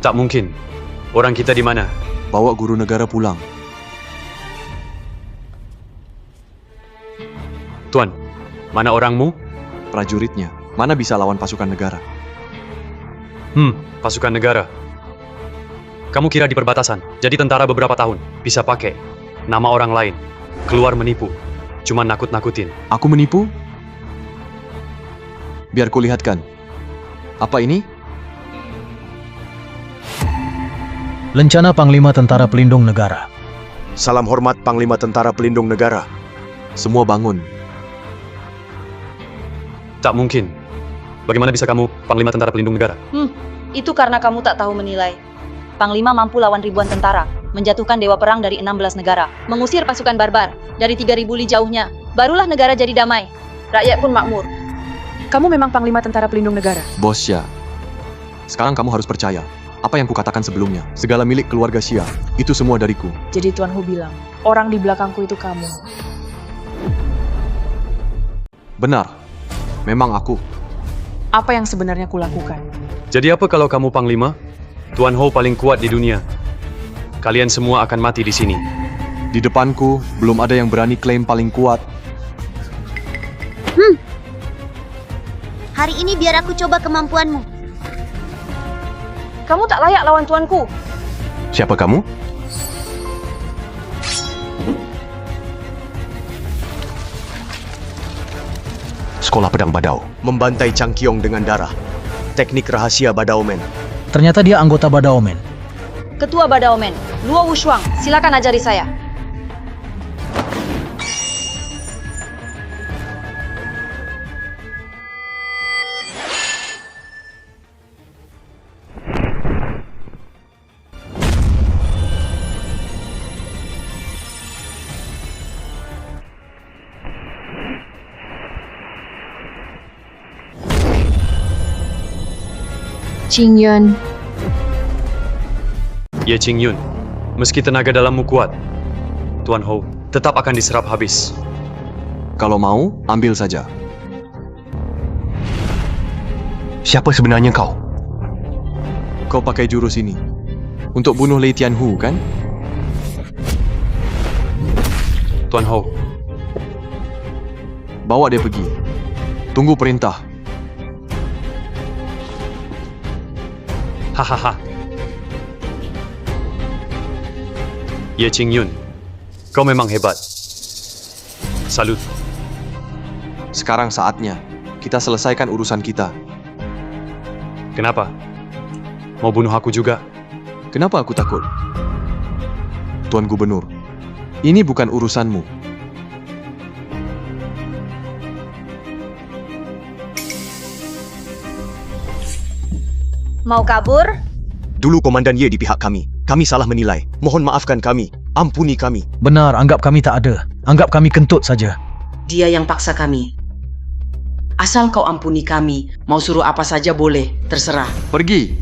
Tak mungkin. Orang kita di mana? Bawa guru negara pulang. Tuan, mana orangmu? Prajuritnya. Mana bisa lawan pasukan negara? Pasukan negara. Kamu kira di perbatasan, jadi tentara beberapa tahun, bisa pakai nama orang lain, keluar menipu, cuma nakut-nakutin. Aku menipu? Biar kulihatkan. Apa ini? Lencana Panglima Tentara Pelindung Negara. Salam hormat Panglima Tentara Pelindung Negara. Semua bangun. Tak mungkin. Bagaimana bisa kamu Panglima Tentara Pelindung Negara? Itu karena kamu tak tahu menilai. Panglima mampu lawan ribuan tentara, menjatuhkan dewa perang dari 16 negara, mengusir pasukan barbar dari 3.000 li jauhnya. Barulah negara jadi damai. Rakyat pun makmur. Kamu memang Panglima Tentara Pelindung Negara. Bos Xia. Sekarang kamu harus percaya. Apa yang kukatakan sebelumnya, segala milik keluarga Xia, itu semua dariku. Jadi Tuan Hu bilang, orang di belakangku itu kamu. Benar. Memang aku. Apa yang sebenarnya kulakukan? Jadi apa kalau kamu Panglima? Tuan Ho paling kuat di dunia. Kalian semua akan mati di sini. Di depanku, belum ada yang berani klaim paling kuat. Hari ini biar aku coba kemampuanmu. Kamu tak layak lawan tuanku. Siapa kamu? Sekolah Pedang Badau. Membantai Changqiong dengan darah. Teknik rahasia Badaomen. Ternyata dia anggota Badaomen. Ketua Badaomen, Luo Wushuang, silakan ajari saya. Qingyun, Ye Qingyun, meski tenaga dalammu kuat, Tuan Ho tetap akan diserap habis. Kalau mau, ambil saja. Siapa sebenarnya kau? Kau pakai jurus ini untuk bunuh Lei Tianhu, kan? Tuan Ho, Bawa dia pergi. Tunggu perintah. hahaha. Ye Qingyun, kau memang hebat. Salut. Sekarang saatnya kita selesaikan urusan kita. Kenapa? Mau bunuh aku juga? Kenapa aku takut? Tuan Gubernur, ini bukan urusanmu. Mau kabur? Dulu Komandan Ye di pihak kami. Kami salah menilai. Mohon maafkan kami. Ampuni kami. Benar, anggap kami tak ada. Anggap kami kentut saja. Dia yang paksa kami. Asal kau ampuni kami, mau suruh apa saja boleh, terserah. Pergi.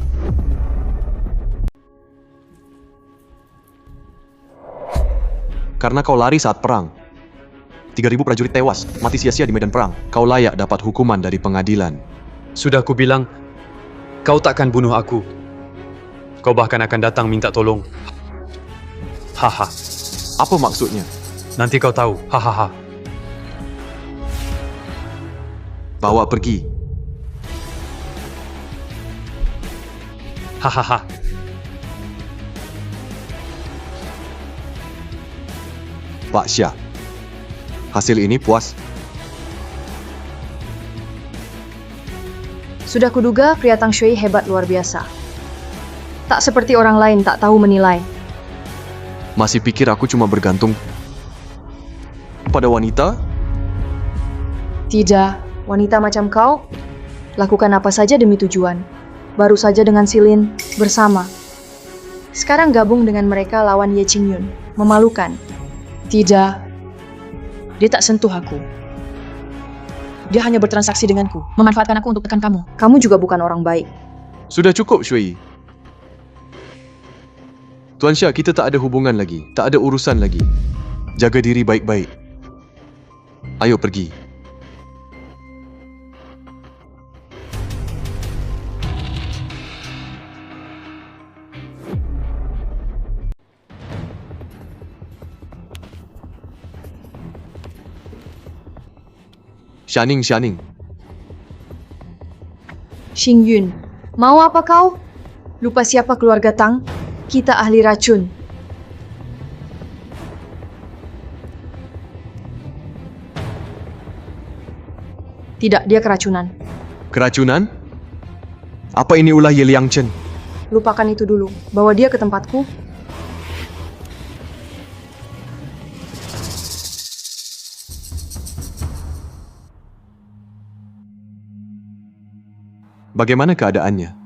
Karena kau lari saat perang. 3.000 prajurit tewas, mati sia-sia di medan perang. Kau layak dapat hukuman dari pengadilan. Sudah kubilang, kau takkan bunuh aku. Kau bahkan akan datang minta tolong. Haha. Apa maksudnya? Nanti kau tahu. Hahaha. Bawa pergi. Hahaha. Pak Syah, hasil ini puas? Sudah kuduga pria Tang Shui hebat luar biasa. Tak seperti orang lain tak tahu menilai. Masih pikir aku cuma bergantung pada wanita? Tidak, wanita macam kau, lakukan apa saja demi tujuan. Baru saja dengan Silin, bersama. Sekarang gabung dengan mereka lawan Ye Qingyun. Memalukan. tidak. Dia tak sentuh aku. Dia hanya bertransaksi denganku, memanfaatkan aku untuk tekan kamu. Kamu juga bukan orang baik. Sudah cukup, Shui. Tuan Syah, kita tak ada hubungan lagi. Tak ada urusan lagi. Jaga diri baik-baik. Ayo pergi. Xianing. Xingyun, mau apa kau? Lupa siapa keluarga Tang? Kita ahli racun. Tidak, dia keracunan. Keracunan? Apa ini ulah Ye Liangchen? Lupakan itu dulu. Bawa dia ke tempatku. Bagaimana keadaannya?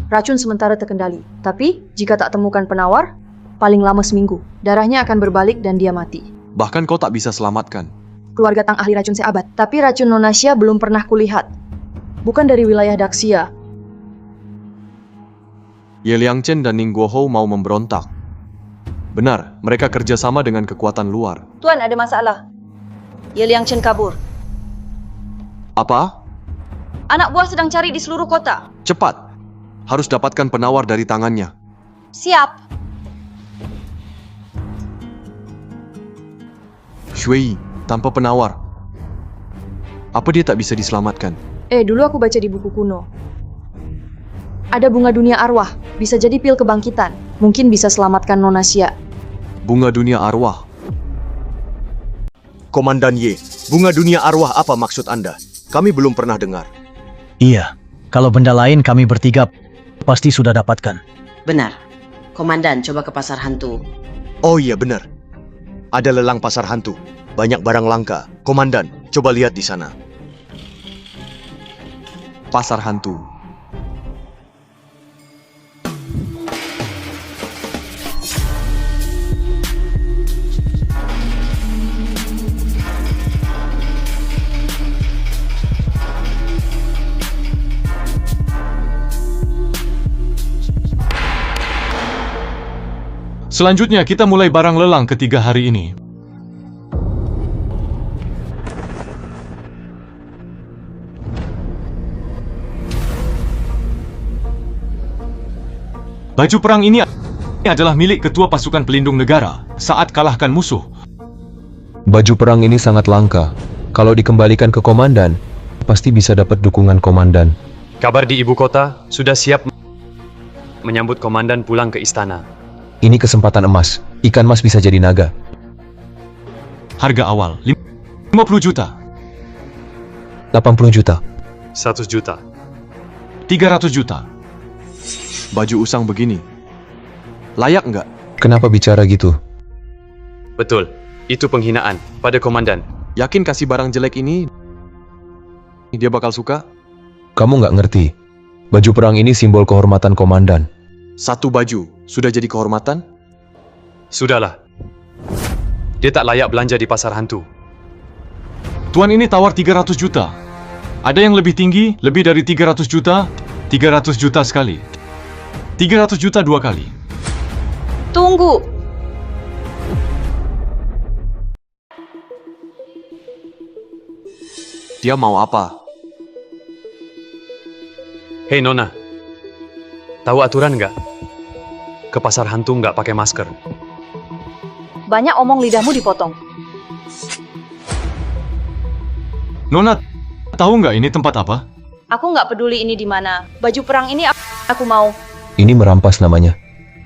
Racun sementara terkendali. Tapi, jika tak temukan penawar, paling lama seminggu. Darahnya akan berbalik dan dia mati. Bahkan kau tak bisa selamatkan. Keluarga Tang ahli racun seabad. Tapi racun Nonasia belum pernah kulihat. Bukan dari wilayah Daxia. Ye Liangchen dan Ning Guohou mau memberontak. Benar, mereka kerjasama dengan kekuatan luar. Tuan, ada masalah. Ye Liangchen kabur. Apa? Anak buah sedang cari di seluruh kota. Cepat! Harus dapatkan penawar dari tangannya. Siap. Shui, tanpa penawar. Apa dia tak bisa diselamatkan? Dulu aku baca di buku kuno. Ada bunga dunia arwah, bisa jadi pil kebangkitan. Mungkin bisa selamatkan Nona Xia. Bunga dunia arwah. Komandan Ye, bunga dunia arwah apa maksud Anda? Kami belum pernah dengar. Iya, kalau benda lain kami bertiga pasti sudah dapatkan. Benar. Komandan, coba ke pasar hantu. Oh iya benar. Ada lelang pasar hantu. Banyak barang langka. Komandan, coba lihat di sana. Pasar hantu. Selanjutnya kita mulai barang lelang ketiga hari ini. Baju perang ini adalah milik ketua pasukan pelindung negara saat kalahkan musuh. Baju perang ini sangat langka. Kalau dikembalikan ke komandan, pasti bisa dapat dukungan komandan. Kabar di ibu kota sudah siap menyambut komandan pulang ke istana. Ini kesempatan emas. Ikan mas bisa jadi naga. Harga awal 50 juta, 80 juta. 100 juta. 300 juta. Baju usang begini. Layak nggak? Kenapa bicara gitu? Betul, itu penghinaan pada komandan. Yakin kasih barang jelek ini dia bakal suka? Kamu nggak ngerti. Baju perang ini simbol kehormatan komandan. Satu baju sudah jadi kehormatan? Sudahlah. Dia tak layak belanja di pasar hantu. Tuan ini tawar 300 juta. Ada yang lebih tinggi, lebih dari 300 juta, 300 juta sekali. 300 juta dua kali. Tunggu. Dia mau apa? Hei Nona, tahu aturan nggak? Ke pasar hantu nggak pakai masker. Banyak omong lidahmu dipotong. Nona, tahu nggak ini tempat apa? Aku nggak peduli ini di mana. Baju perang ini aku mau. Ini merampas namanya.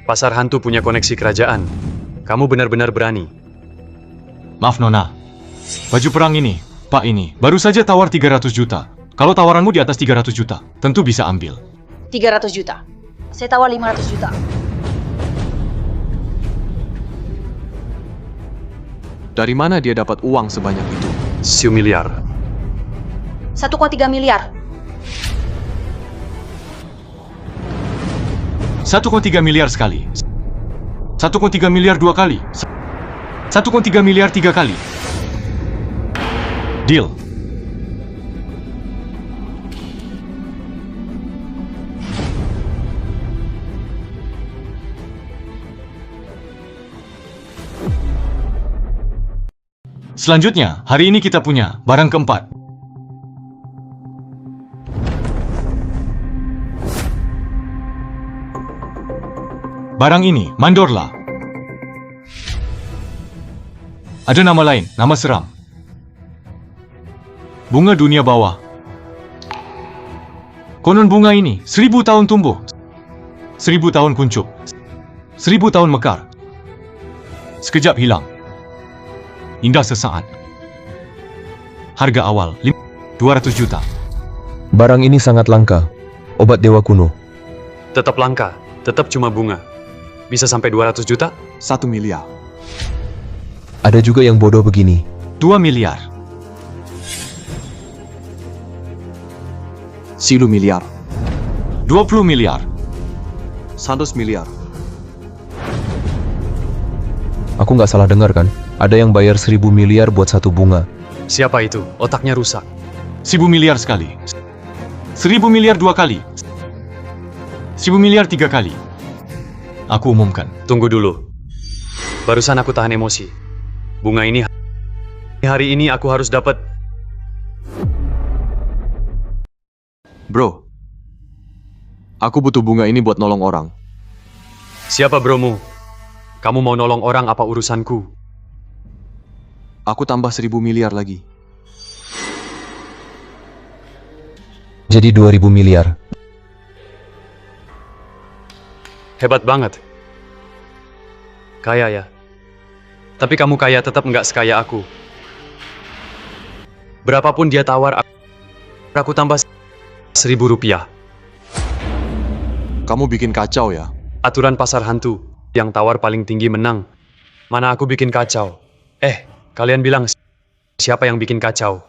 Pasar hantu punya koneksi kerajaan. Kamu benar-benar berani. Maaf Nona. Baju perang ini, Pak ini, baru saja tawar 300 juta. Kalau tawaranmu di atas 300 juta, tentu bisa ambil. 300 juta. Saya tawar 500 juta. Dari mana dia dapat uang sebanyak itu? 1 miliar. 1,3 miliar. 1,3 miliar sekali. 1,3 miliar dua kali. 1,3 miliar tiga kali. Deal. Selanjutnya, hari ini kita punya barang keempat. Barang ini, Mandorla. Ada nama lain, nama seram. Bunga dunia bawah. Konon bunga ini 1000 tahun tumbuh, 1000 tahun kuncup, 1000 tahun mekar. Sekejap hilang. Indah sesaat. Harga awal 200 juta. Barang ini sangat langka. Obat dewa kuno. Tetap langka, tetap cuma bunga. Bisa sampai 200 juta? 1 miliar. Ada juga yang bodoh begini. 2 miliar. 10 miliar. 20 miliar. 100 miliar. Aku nggak salah dengar kan? Ada yang bayar 1000 miliar buat satu bunga. Siapa itu? Otaknya rusak. 1000 miliar sekali. 1000 miliar dua kali. 1000 miliar tiga kali. Aku umumkan. Tunggu dulu. Barusan aku tahan emosi. Bunga ini hari ini aku harus dapat Bro, aku butuh bunga ini buat nolong orang. Siapa bromu? Kamu mau nolong orang apa urusanku? Aku tambah 1.000 miliar lagi. Jadi 2.000 miliar. Hebat banget. Kaya ya. Tapi kamu kaya tetap nggak sekaya aku. Berapapun dia tawar, aku tambah 1.000 rupiah. Kamu bikin kacau ya? Aturan pasar hantu, yang tawar paling tinggi menang. Mana aku bikin kacau? Kalian bilang siapa yang bikin kacau?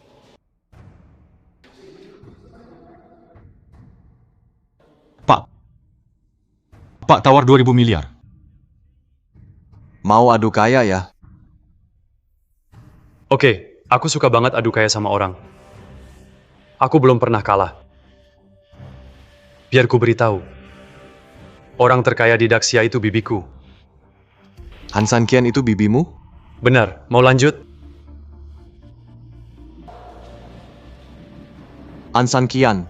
Pak, tawar 2.000 miliar. Mau adu kaya ya? Oke, aku suka banget adu kaya sama orang. Aku belum pernah kalah. Biar ku beritahu. Orang terkaya di Daxia itu bibiku. Hansan Kian itu bibimu? Benar, mau lanjut? Hansan Kian.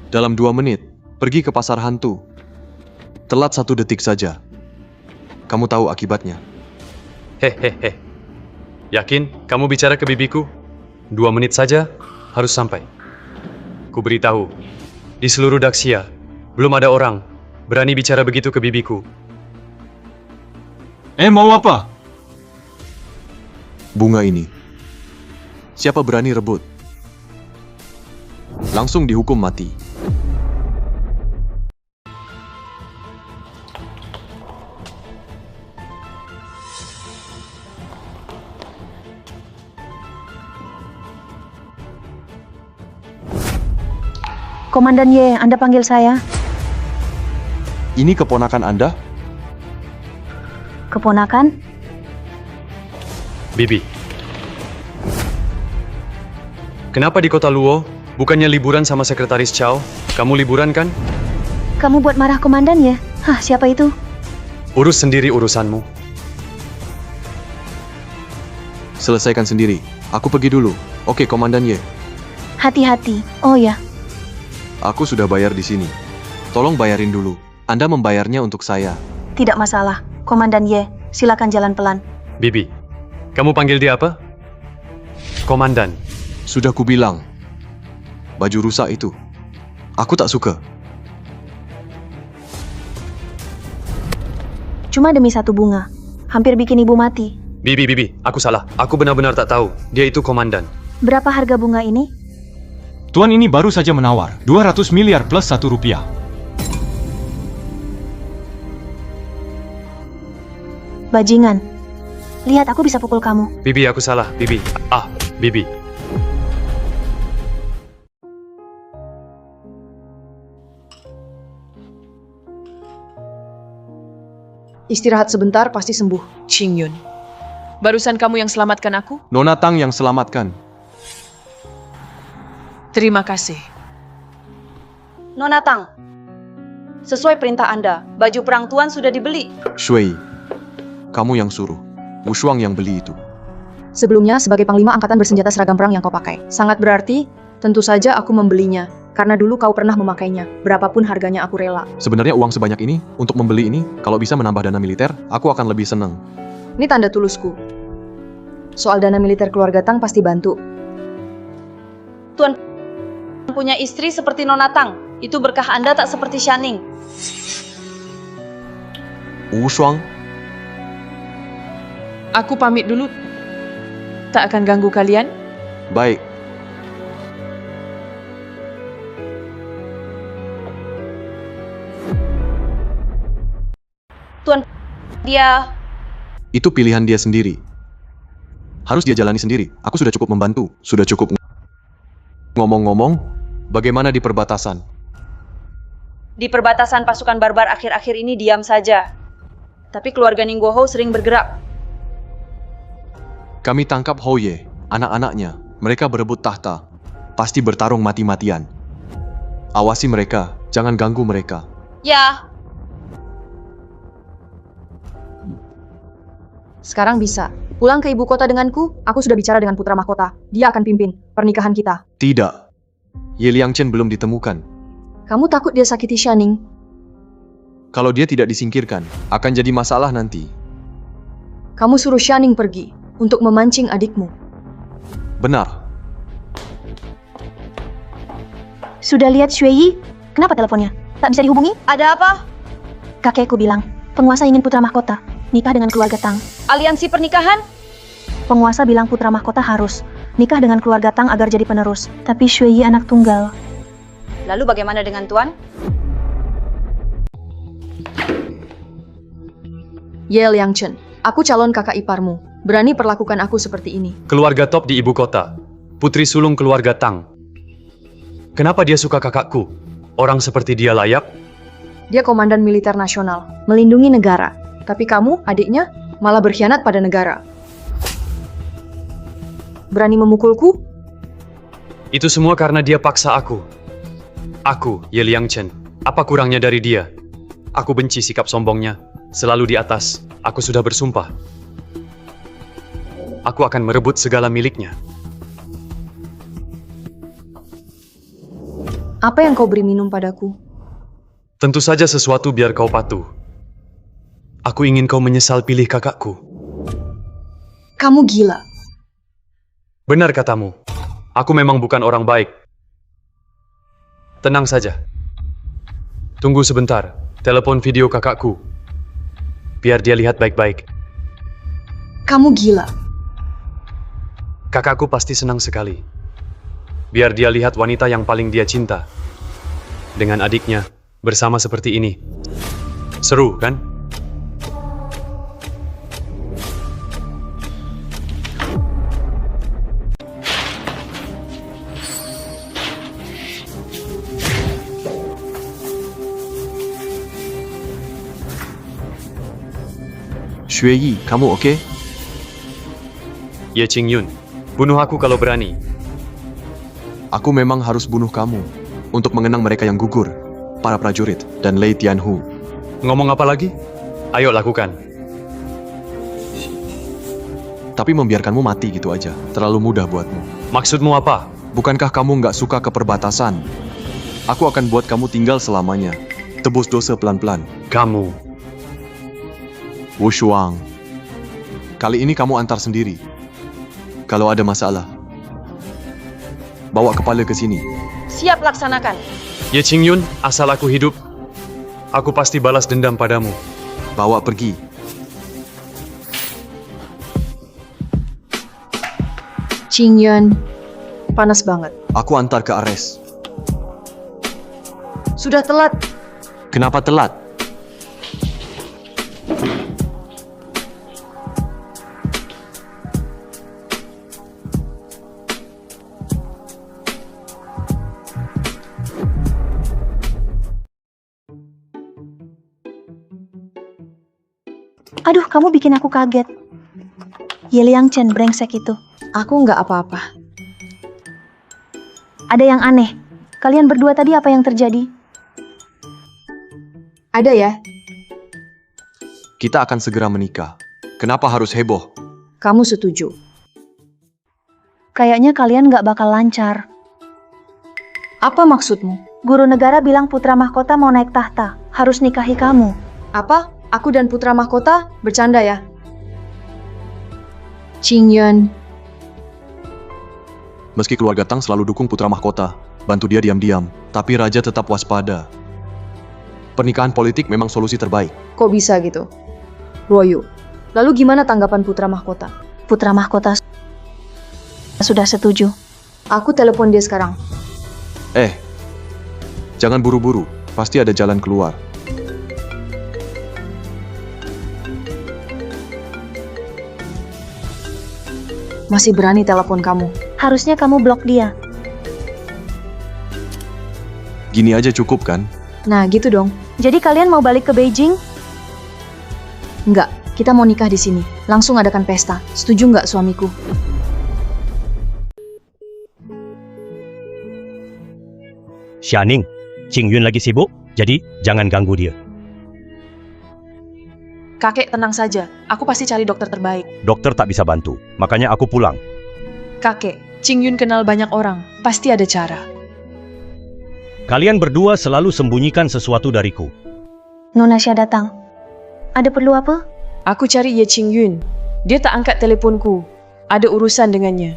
Dalam 2 menit, pergi ke pasar hantu. Telat 1 detik saja. Kamu tahu akibatnya. Hehehe. Yakin kamu bicara ke bibiku? 2 menit saja, harus sampai. Ku beritahu, di seluruh Daxia, belum ada orang berani bicara begitu ke bibiku. Mau apa? Bunga ini. Siapa berani rebut? Langsung dihukum mati. Komandan Ye, Anda panggil saya? Ini keponakan Anda? Keponakan? Bibi. Kenapa di kota Luo? Bukannya liburan sama sekretaris Chow? Kamu liburan kan? Kamu buat marah komandan ya? Hah, siapa itu? Urus sendiri urusanmu. Selesaikan sendiri. Aku pergi dulu. Oke, Komandan Ye. Hati-hati. Oh ya. Aku sudah bayar di sini. Tolong bayarin dulu. Anda membayarnya untuk saya. Tidak masalah. Komandan Ye, silakan jalan pelan. Bibi, kamu panggil dia apa? Komandan. Sudah kubilang. Baju rusak itu. Aku tak suka. Cuma demi 1 bunga. Hampir bikin ibu mati. Bibi, aku salah. Aku benar-benar tak tahu. Dia itu komandan. Berapa harga bunga ini? Tuan ini baru saja menawar 200 miliar plus 1 rupiah. Bajingan. Lihat, aku bisa pukul kamu. Bibi, aku salah. Bibi. Bibi. Istirahat sebentar, pasti sembuh. Qingyun. Barusan kamu yang selamatkan aku? Nona Tang yang selamatkan. Terima kasih. Nona Tang, sesuai perintah Anda, baju perang Tuan sudah dibeli. Shui, kamu yang suruh. Wu Shuang yang beli itu. Sebelumnya, sebagai panglima angkatan bersenjata seragam perang yang kau pakai. Sangat berarti, tentu saja aku membelinya. Karena dulu kau pernah memakainya. Berapapun harganya aku rela. Sebenarnya uang sebanyak ini, untuk membeli ini, kalau bisa menambah dana militer, aku akan lebih senang. Ini tanda tulusku. Soal dana militer keluarga Tang pasti bantu. Tuan punya istri seperti Nona Tang. Itu berkah Anda tak seperti Xianing. Wu Shuang, aku pamit dulu. Tak akan ganggu kalian? baik. Tuan, dia... Itu pilihan dia sendiri. Harus dia jalani sendiri. Aku sudah cukup membantu. Sudah cukup. Ngomong-ngomong, bagaimana di perbatasan? Di perbatasan pasukan barbar akhir-akhir ini diam saja. Tapi keluarga Ningguo sering bergerak. Kami tangkap Hoye, anak-anaknya. Mereka berebut tahta. Pasti bertarung mati-matian. Awasi mereka, jangan ganggu mereka. Ya. Sekarang bisa. Pulang ke ibu kota denganku, aku sudah bicara dengan putra mahkota. Dia akan pimpin pernikahan kita. Tidak. Ye Liangchen belum ditemukan. Kamu takut dia sakiti Xianing? Kalau dia tidak disingkirkan, akan jadi masalah nanti. Kamu suruh Xianing pergi untuk memancing adikmu. Benar. Sudah lihat Shuei? Kenapa teleponnya? Tak bisa dihubungi? Ada apa? Kakekku bilang, penguasa ingin putra mahkota, nikah dengan keluarga Tang. Aliansi pernikahan? Penguasa bilang putra mahkota harus nikah dengan keluarga Tang agar jadi penerus. Tapi Shuei anak tunggal. Lalu bagaimana dengan Tuan? Ye Liangchen, aku calon kakak iparmu. Berani perlakukan aku seperti ini. Keluarga top di ibu kota. Putri sulung keluarga Tang. Kenapa dia suka kakakku? Orang seperti dia layak? Dia komandan militer nasional, melindungi negara. Tapi kamu, adiknya, malah berkhianat pada negara. Berani memukulku? Itu semua karena dia paksa aku. Aku, Ye Liangchen. Apa kurangnya dari dia? Aku benci sikap sombongnya. Selalu di atas. Aku sudah bersumpah. Aku akan merebut segala miliknya. Apa yang kau beri minum padaku? Tentu saja sesuatu biar kau patuh. Aku ingin kau menyesal pilih kakakku. Kamu gila. Benar katamu. Aku memang bukan orang baik. Tenang saja. Tunggu sebentar. Telepon video kakakku. Biar dia lihat baik-baik. Kamu gila. Kakakku pasti senang sekali. Biar dia lihat wanita yang paling dia cinta. Dengan adiknya, bersama seperti ini. Seru, kan? Shuei, kamu oke? Ye Qingyun, bunuh aku kalau berani. Aku memang harus bunuh kamu untuk mengenang mereka yang gugur, para prajurit dan Lei Tianhu. Ngomong apa lagi? Ayo lakukan. Tapi membiarkanmu mati gitu aja, terlalu mudah buatmu. Maksudmu apa? Bukankah kamu nggak suka ke perbatasan? Aku akan buat kamu tinggal selamanya. Tebus dosa pelan-pelan. Kamu. Wu Shuang. Kali ini kamu antar sendiri. Kalau ada masalah, bawa kepala ke sini. Siap laksanakan. Ye Qingyun, asal aku hidup, aku pasti balas dendam padamu. Bawa pergi. Qingyun, panas banget. Aku antar ke Ares. Sudah telat. Kenapa telat? Aduh, kamu bikin aku kaget. Ye Liangchen brengsek itu. Aku nggak apa-apa. Ada yang aneh. Kalian berdua tadi apa yang terjadi? Ada ya? Kita akan segera menikah. Kenapa harus heboh? Kamu setuju? Kayaknya kalian nggak bakal lancar. Apa maksudmu? Guru negara bilang putra mahkota mau naik tahta. Harus nikahi kamu. Apa? Aku dan putra mahkota bercanda ya? Qingyun. Meski keluarga Tang selalu dukung putra mahkota, bantu dia diam-diam, tapi raja tetap waspada. Pernikahan politik memang solusi terbaik. Kok bisa gitu? Ruoyu, lalu gimana tanggapan putra mahkota? Putra mahkota sudah setuju. Aku telepon dia sekarang. Jangan buru-buru, pasti ada jalan keluar. Masih berani telepon kamu. Harusnya kamu blok dia. Gini aja cukup kan? Nah, gitu dong. Jadi kalian mau balik ke Beijing? Enggak, kita mau nikah di sini. Langsung adakan pesta. Setuju nggak suamiku? Xianing, Qingyun lagi sibuk, jadi jangan ganggu dia. Kakek tenang saja, aku pasti cari dokter terbaik. Dokter tak bisa bantu, makanya aku pulang. Kakek, Qingyun kenal banyak orang, pasti ada cara. Kalian berdua selalu sembunyikan sesuatu dariku. Nona Xia datang. Ada perlu apa? Aku cari Ye Qingyun. Dia tak angkat teleponku. Ada urusan dengannya.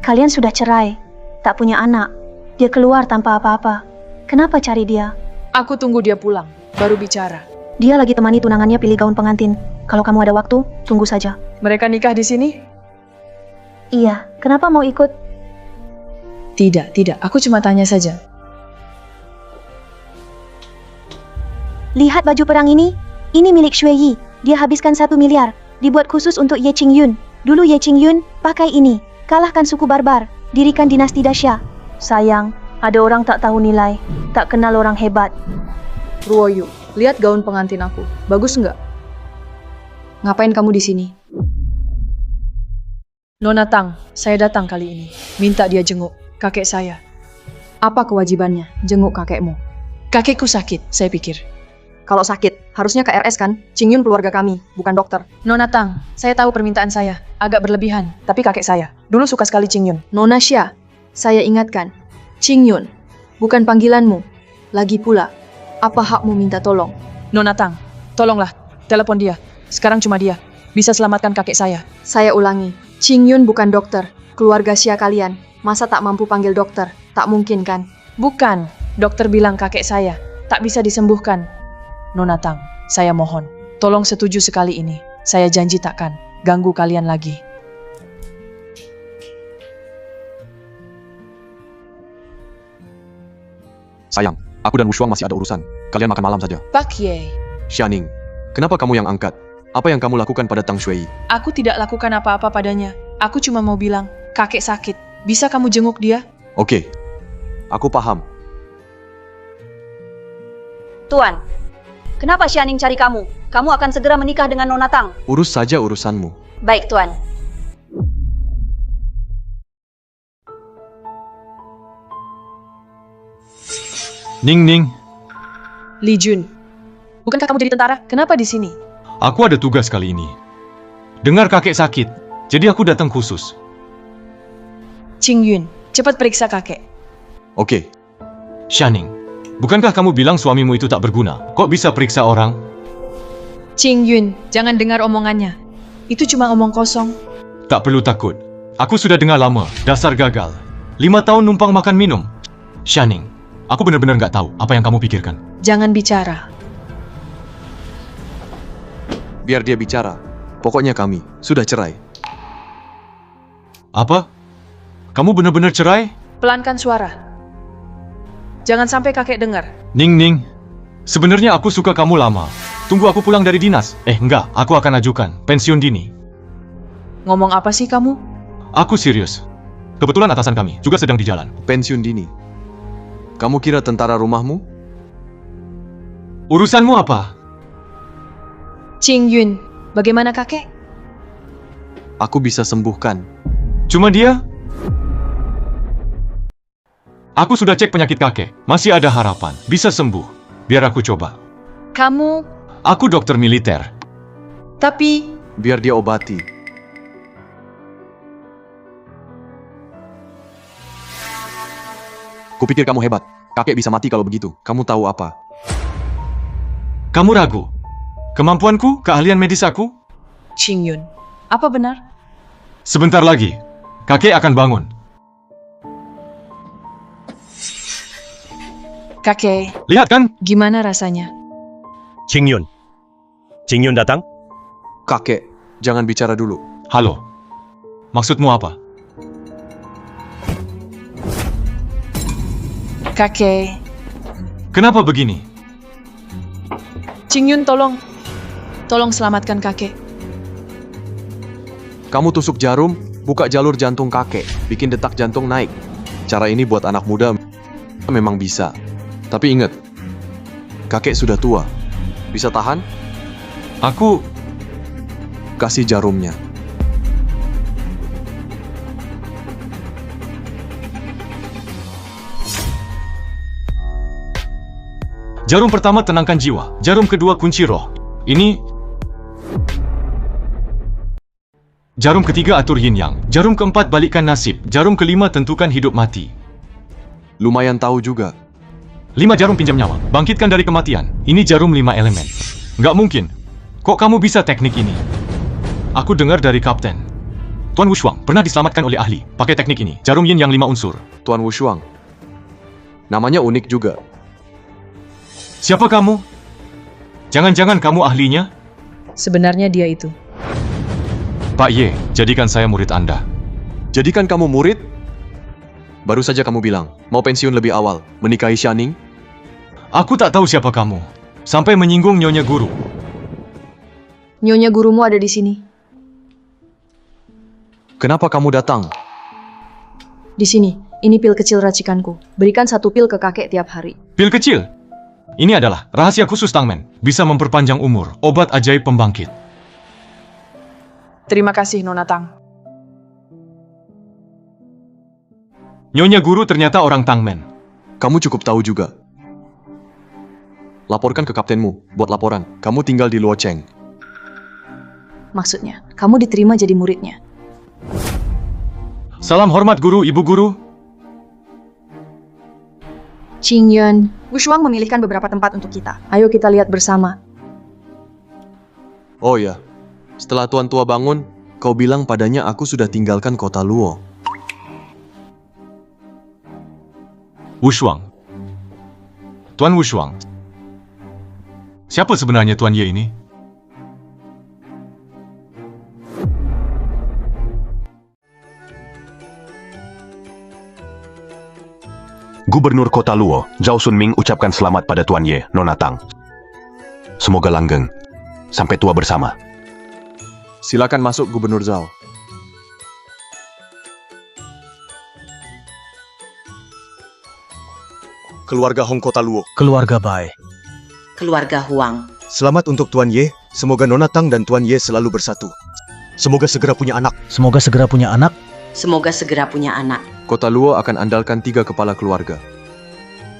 Kalian sudah cerai. Tak punya anak. Dia keluar tanpa apa-apa. Kenapa cari dia? Aku tunggu dia pulang, baru bicara. Dia lagi temani tunangannya pilih gaun pengantin. Kalau kamu ada waktu, tunggu saja. Mereka nikah di sini? Iya, kenapa mau ikut? Tidak. Aku cuma tanya saja. Lihat baju perang ini. Ini milik Shui Yi. Dia habiskan 1 miliar. Dibuat khusus untuk Ye Qingyun. Dulu Ye Qingyun pakai ini. Kalahkan suku barbar. Dirikan dinasti Daxia. Sayang, ada orang tak tahu nilai. Tak kenal orang hebat. Ruoyu, lihat gaun pengantin aku. Bagus nggak? Ngapain kamu di sini? Nona Tang, saya datang kali ini. Minta dia jenguk kakek saya. Apa kewajibannya jenguk kakekmu? Kakekku sakit, saya pikir. Kalau sakit, harusnya ke RS kan? Qingyun keluarga kami, bukan dokter. Nona Tang, saya tahu permintaan saya agak berlebihan, tapi kakek saya dulu suka sekali Qingyun. Nona Xia, saya ingatkan, Qingyun, bukan panggilanmu. Lagi pula, apa hakmu minta tolong? Nona Tang, tolonglah, telepon dia. Sekarang cuma dia bisa selamatkan kakek saya. Saya ulangi, Qingyun bukan dokter. Keluarga Xia kalian, masa tak mampu panggil dokter? Tak mungkin kan? Bukan, dokter bilang kakek saya tak bisa disembuhkan. Nona Tang, saya mohon, tolong setuju sekali ini. Saya janji takkan ganggu kalian lagi. Sayang, aku dan Wushuang masih ada urusan. Kalian makan malam saja. Pak Ye, Xianing, kenapa kamu yang angkat? Apa yang kamu lakukan pada Tang Shui? aku tidak lakukan apa-apa padanya. Aku cuma mau bilang, kakek sakit. Bisa kamu jenguk dia? Oke, aku paham. Tuan, kenapa Xianing cari kamu? Kamu akan segera menikah dengan Nona Tang. Urus saja urusanmu. Baik, Tuan. Ning, Li Jun, bukankah kamu jadi tentara? Kenapa di sini? aku ada tugas kali ini. Dengar kakek sakit, jadi aku datang khusus. Qingyun, cepat periksa kakek. Oke, Xianing, bukankah kamu bilang suamimu itu tak berguna? Kok bisa periksa orang? Qingyun, jangan dengar omongannya. Itu cuma omong kosong. Tak perlu takut. Aku sudah dengar lama, dasar gagal. 5 tahun numpang makan minum. Xianing, aku benar-benar nggak tahu apa yang kamu pikirkan. Jangan bicara. biar dia bicara. Pokoknya kami sudah cerai. Apa? Kamu benar-benar cerai? Pelankan suara. Jangan sampai kakek dengar. Ning, sebenarnya aku suka kamu lama. Tunggu aku pulang dari dinas. Enggak, aku akan ajukan pensiun dini. Ngomong apa sih kamu? Aku serius. Kebetulan atasan kami juga sedang di jalan. Pensiun dini. Kamu kira tentara rumahmu? Urusanmu apa? Qingyun, bagaimana kakek? Aku bisa sembuhkan. Cuma dia? Aku sudah cek penyakit kakek. Masih ada harapan. Bisa sembuh. Biar aku coba. Kamu? Aku dokter militer. Tapi... Biar dia obati. Kupikir kamu hebat. Kakek bisa mati kalau begitu. Kamu tahu apa? Kamu ragu? Kemampuanku? Keahlian medis aku? Qingyun, apa benar? Sebentar lagi, kakek akan bangun. Kakek, lihat kan? Gimana rasanya? Qingyun. Qingyun datang? Kakek, jangan bicara dulu. Halo. Maksudmu apa? Kakek. Kenapa begini? Qingyun, tolong. Tolong selamatkan kakek. Kamu tusuk jarum, buka jalur jantung kakek, bikin detak jantung naik. Cara ini buat anak muda memang bisa. Tapi ingat, kakek sudah tua. Bisa tahan? Aku... Kasih jarumnya. Jarum pertama tenangkan jiwa, jarum kedua kunci roh. Ini... Jarum ketiga atur yin yang, jarum keempat balikkan nasib, jarum kelima tentukan hidup mati. Lumayan tahu juga. 5 jarum pinjam nyawa, bangkitkan dari kematian. Ini jarum 5 elemen. Nggak mungkin. Kok kamu bisa teknik ini? Aku dengar dari kapten. Tuan Wushuang pernah diselamatkan oleh ahli. Pakai teknik ini, jarum yin yang 5 unsur. Tuan Wushuang. Namanya unik juga. Siapa kamu? Jangan-jangan kamu ahlinya? Sebenarnya dia itu. Pak Ye, jadikan saya murid Anda. Jadikan kamu murid? Baru saja kamu bilang, mau pensiun lebih awal, menikahi Xianing? Aku tak tahu siapa kamu. Sampai menyinggung Nyonya Guru. Nyonya gurumu ada di sini. Kenapa kamu datang? Di sini, ini pil kecil racikanku. Berikan 1 pil ke kakek tiap hari. Pil kecil? Ini adalah rahasia khusus Tangmen. Bisa memperpanjang umur, obat ajaib pembangkit. Terima kasih, Nona Tang. Nyonya Guru ternyata orang Tangmen. Kamu cukup tahu juga. Laporkan ke kaptenmu, buat laporan. Kamu tinggal di Luocheng. Maksudnya, kamu diterima jadi muridnya. Salam hormat Guru, Ibu Guru. Qingyun, Wushuang memilihkan beberapa tempat untuk kita. Ayo kita lihat bersama. Oh ya, setelah Tuan Tua bangun, kau bilang padanya aku sudah tinggalkan kota Luo. Wushuang. Tuan Wushuang. Siapa sebenarnya Tuan Ye ini? Gubernur Kota Luo, Zhao Sunming ucapkan selamat pada Tuan Ye, Nona Tang. Semoga langgeng. Sampai tua bersama. Silakan masuk, Gubernur Zhao. Keluarga Hong Kota Luo. Keluarga Bai. Keluarga Huang. Selamat untuk Tuan Ye. Semoga Nona Tang dan Tuan Ye selalu bersatu. Semoga segera punya anak. Semoga segera punya anak. Semoga segera punya anak. Kota Luo akan andalkan 3 kepala keluarga.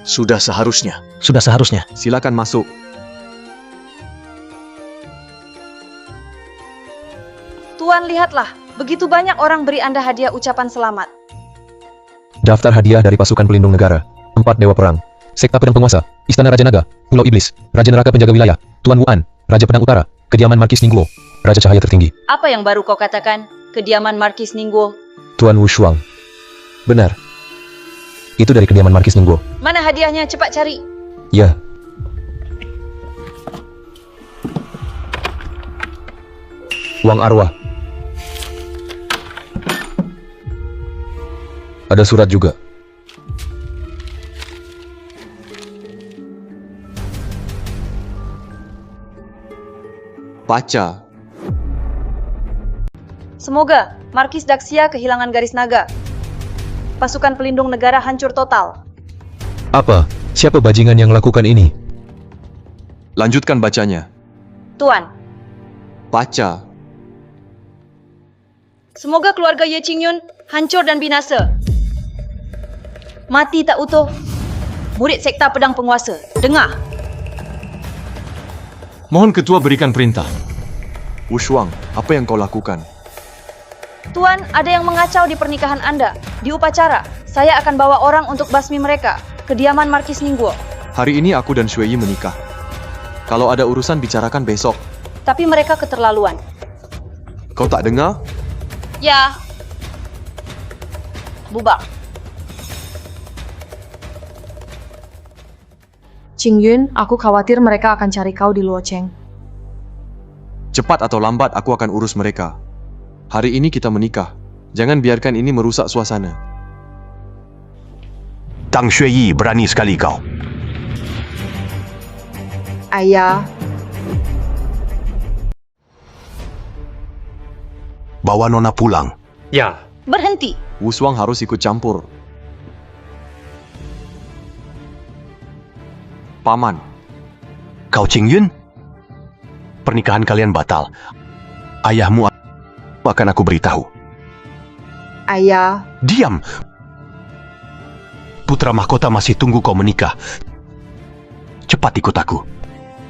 Sudah seharusnya. Sudah seharusnya. Silakan masuk. Tuan, lihatlah. Begitu banyak orang beri Anda hadiah ucapan selamat. Daftar hadiah dari pasukan pelindung negara. 4 dewa perang. Sekta pedang penguasa. Istana Raja Naga. Pulau Iblis. Raja Neraka penjaga wilayah. Tuan Wuan. Raja Pedang Utara. Kediaman Markis Ningguo. Raja Cahaya tertinggi. Apa yang baru kau katakan? Kediaman Markis Ningguo. Tuan Wushuang. Benar. Itu dari kediaman Markis Ningguo. Mana hadiahnya? Cepat cari. Ya. Uang arwah. Ada surat juga. Baca. Semoga Markis Daxia kehilangan garis naga. Pasukan pelindung negara hancur total. Apa? Siapa bajingan yang lakukan ini? Lanjutkan bacanya. Tuan, Baca. semoga keluarga Ye Qingyun hancur dan binasa. Mati tak utuh. Murid sekta pedang penguasa, dengar. Mohon ketua berikan perintah. Wushuang, apa yang kau lakukan? Tuan, ada yang mengacau di pernikahan Anda. Di upacara, saya akan bawa orang untuk basmi mereka. Kediaman Markis Ningguo. Hari ini aku dan Shui Yi menikah. Kalau ada urusan bicarakan besok. Tapi mereka keterlaluan. Kau tak dengar? Ya. Bubar. Qingyun, aku khawatir mereka akan cari kau di Luocheng. Cepat atau lambat aku akan urus mereka. Hari ini kita menikah. Jangan biarkan ini merusak suasana. Tang Xueyi, berani sekali kau. Ayah. Bawa Nona pulang. Ya. Berhenti. Wushuang harus ikut campur. Paman. Kau Qingyun? Pernikahan kalian batal. Ayahmu akan aku beritahu. Ayah. Diam! Putra mahkota masih tunggu kau menikah. Cepat ikut aku.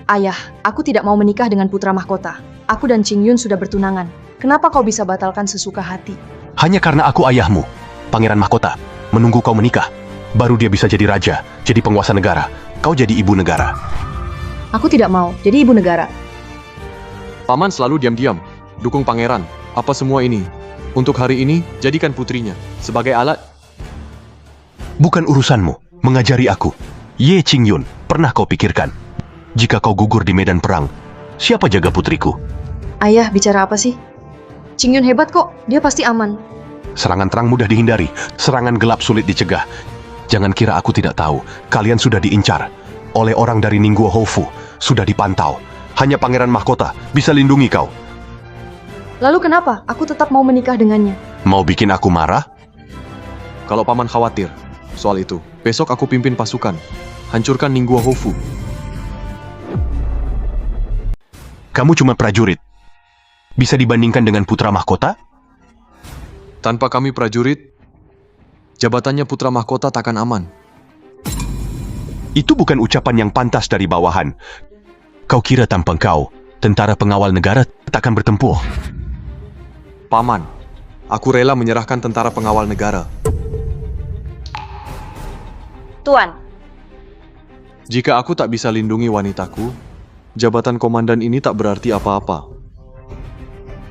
Ayah, aku tidak mau menikah dengan putra mahkota. Aku dan Qingyun sudah bertunangan. Kenapa kau bisa batalkan sesuka hati? Hanya karena aku ayahmu, Pangeran Mahkota, menunggu kau menikah. baru dia bisa jadi raja, jadi penguasa negara. Kau jadi ibu negara. Aku tidak mau jadi ibu negara. Paman selalu diam-diam, dukung pangeran. Apa semua ini? Untuk hari ini, jadikan putrinya sebagai alat. Bukan urusanmu mengajari aku. Ye Qingyun, pernah kau pikirkan, jika kau gugur di medan perang, siapa jaga putriku? Ayah, bicara apa sih? Qingyun hebat kok, dia pasti aman. Serangan terang mudah dihindari, serangan gelap sulit dicegah. Jangan kira aku tidak tahu, kalian sudah diincar oleh orang dari Ningguo Houfu, sudah dipantau. Hanya Pangeran Mahkota bisa lindungi kau. Lalu kenapa aku tetap mau menikah dengannya? Mau bikin aku marah? Kalau paman khawatir soal itu, besok aku pimpin pasukan, hancurkan Ningguo Houfu. Kamu cuma prajurit. Bisa dibandingkan dengan putra mahkota? Tanpa kami prajurit, jabatannya putra mahkota takkan aman. Itu bukan ucapan yang pantas dari bawahan. Kau kira tanpa kau, tentara pengawal negara takkan bertempur? Paman, aku rela menyerahkan tentara pengawal negara. Tuan, Jika aku tak bisa lindungi wanitaku, jabatan komandan ini tak berarti apa-apa.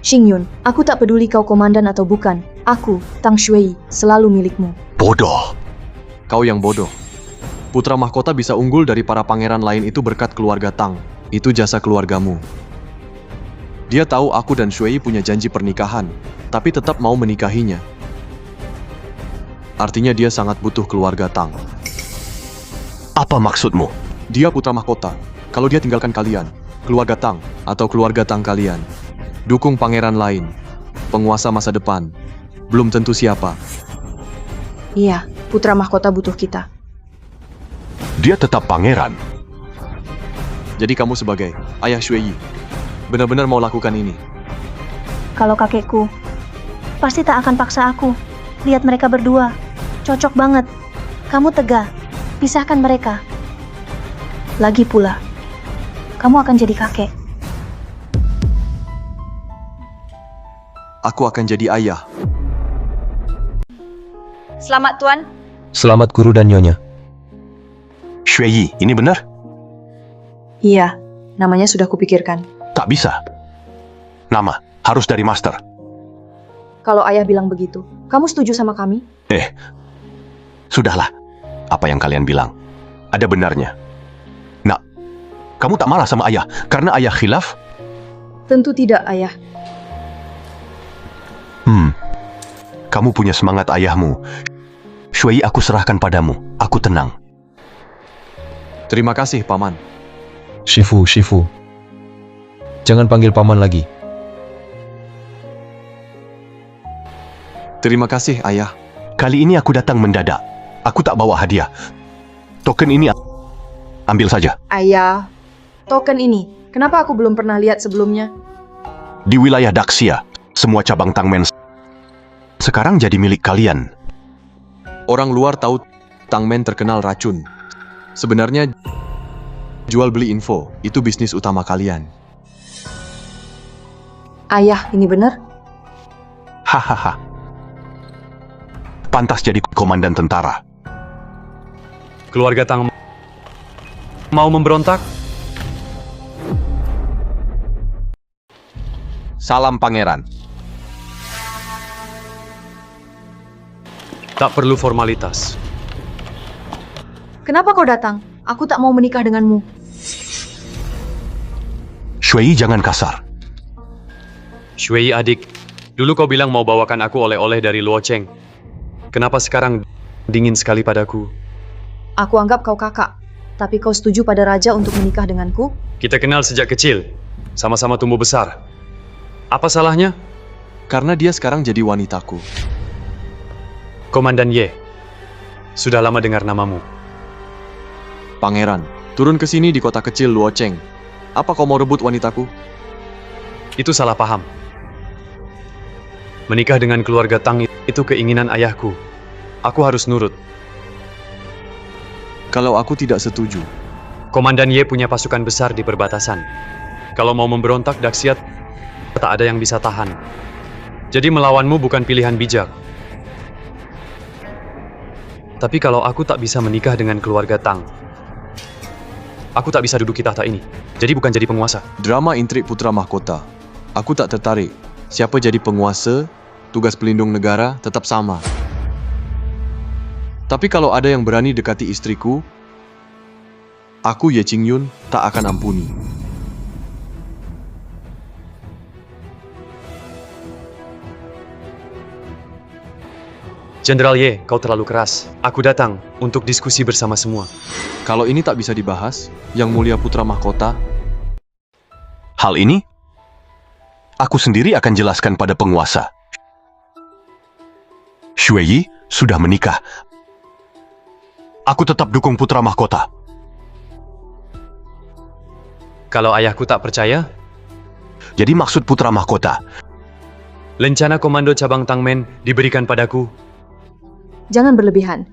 Qingyun, aku tak peduli kau komandan atau bukan. Aku, Tang Shui, selalu milikmu. Bodoh. Kau yang bodoh. Putra mahkota bisa unggul dari para pangeran lain itu berkat keluarga Tang. Itu jasa keluargamu. Dia tahu aku dan Shui punya janji pernikahan, tapi tetap mau menikahinya. Artinya dia sangat butuh keluarga Tang. Apa maksudmu? Dia putra mahkota. Kalau dia tinggalkan kalian, keluarga Tang atau keluarga Tang kalian, dukung pangeran lain, penguasa masa depan, belum tentu siapa. Iya, putra mahkota butuh kita. Dia tetap pangeran. Jadi kamu sebagai ayah Shui, benar-benar mau lakukan ini? Kalau kakekku, pasti tak akan paksa aku. Lihat mereka berdua, cocok banget. Kamu tegar, pisahkan mereka. Lagi pula, kamu akan jadi kakek. Aku akan jadi ayah. Selamat, Tuan. Selamat guru dan nyonya. Shui, ini benar? Iya, namanya sudah kupikirkan. Tak bisa. Nama harus dari master. Kalau ayah bilang begitu, kamu setuju sama kami? Sudahlah. Apa yang kalian bilang ada benarnya. Nak, kamu tak marah sama ayah karena ayah khilaf? Tentu tidak, ayah. Kamu punya semangat ayahmu. Shui, aku serahkan padamu. Aku tenang. Terima kasih, Paman. Shifu. Jangan panggil paman lagi. Terima kasih, Ayah. Kali ini aku datang mendadak. Aku tak bawa hadiah. Token ini ambil saja. Ayah, token ini, kenapa aku belum pernah lihat sebelumnya? Di wilayah Daxia, semua cabang Tangmen sekarang jadi milik kalian. Orang luar tahu Tangmen terkenal racun. Sebenarnya, jual beli info itu bisnis utama kalian. Ayah, ini benar? Hahaha. Pantas jadi komandan tentara. Keluarga Tang mau memberontak? Salam pangeran. Tak perlu formalitas. Kenapa kau datang? Aku tak mau menikah denganmu. Shui, jangan kasar. Shui adik, dulu kau bilang mau bawakan aku oleh-oleh dari Luocheng. Kenapa sekarang dingin sekali padaku? Aku anggap kau kakak, tapi kau setuju pada raja untuk menikah denganku? Kita kenal sejak kecil, sama-sama tumbuh besar. Apa salahnya? Karena dia sekarang jadi wanitaku. Komandan Ye, sudah lama dengar namamu. Pangeran, turun ke sini di kota kecil Luocheng. Apa kau mau rebut wanitaku? Itu salah paham. Menikah dengan keluarga Tang itu keinginan ayahku. Aku harus nurut. Kalau aku tidak setuju. Komandan Ye punya pasukan besar di perbatasan. Kalau mau memberontak, Daxia tak ada yang bisa tahan. Jadi melawanmu bukan pilihan bijak. Tapi kalau aku tak bisa menikah dengan keluarga Tang, aku tak bisa duduk di tahta ini. Jadi bukan jadi penguasa. Drama intrik putra mahkota. Aku tak tertarik. Siapa jadi penguasa, tugas pelindung negara tetap sama. Tapi kalau ada yang berani dekati istriku, aku Ye Qingyun tak akan ampuni. Jenderal Ye, kau terlalu keras. Aku datang untuk diskusi bersama semua. Kalau ini tak bisa dibahas, Yang Mulia Putra Mahkota, Hal ini, aku sendiri akan jelaskan pada penguasa. Shui Yi sudah menikah. Aku tetap dukung putra mahkota. Kalau ayahku tak percaya, jadi maksud putra mahkota, lencana komando cabang Tangmen diberikan padaku. Jangan berlebihan.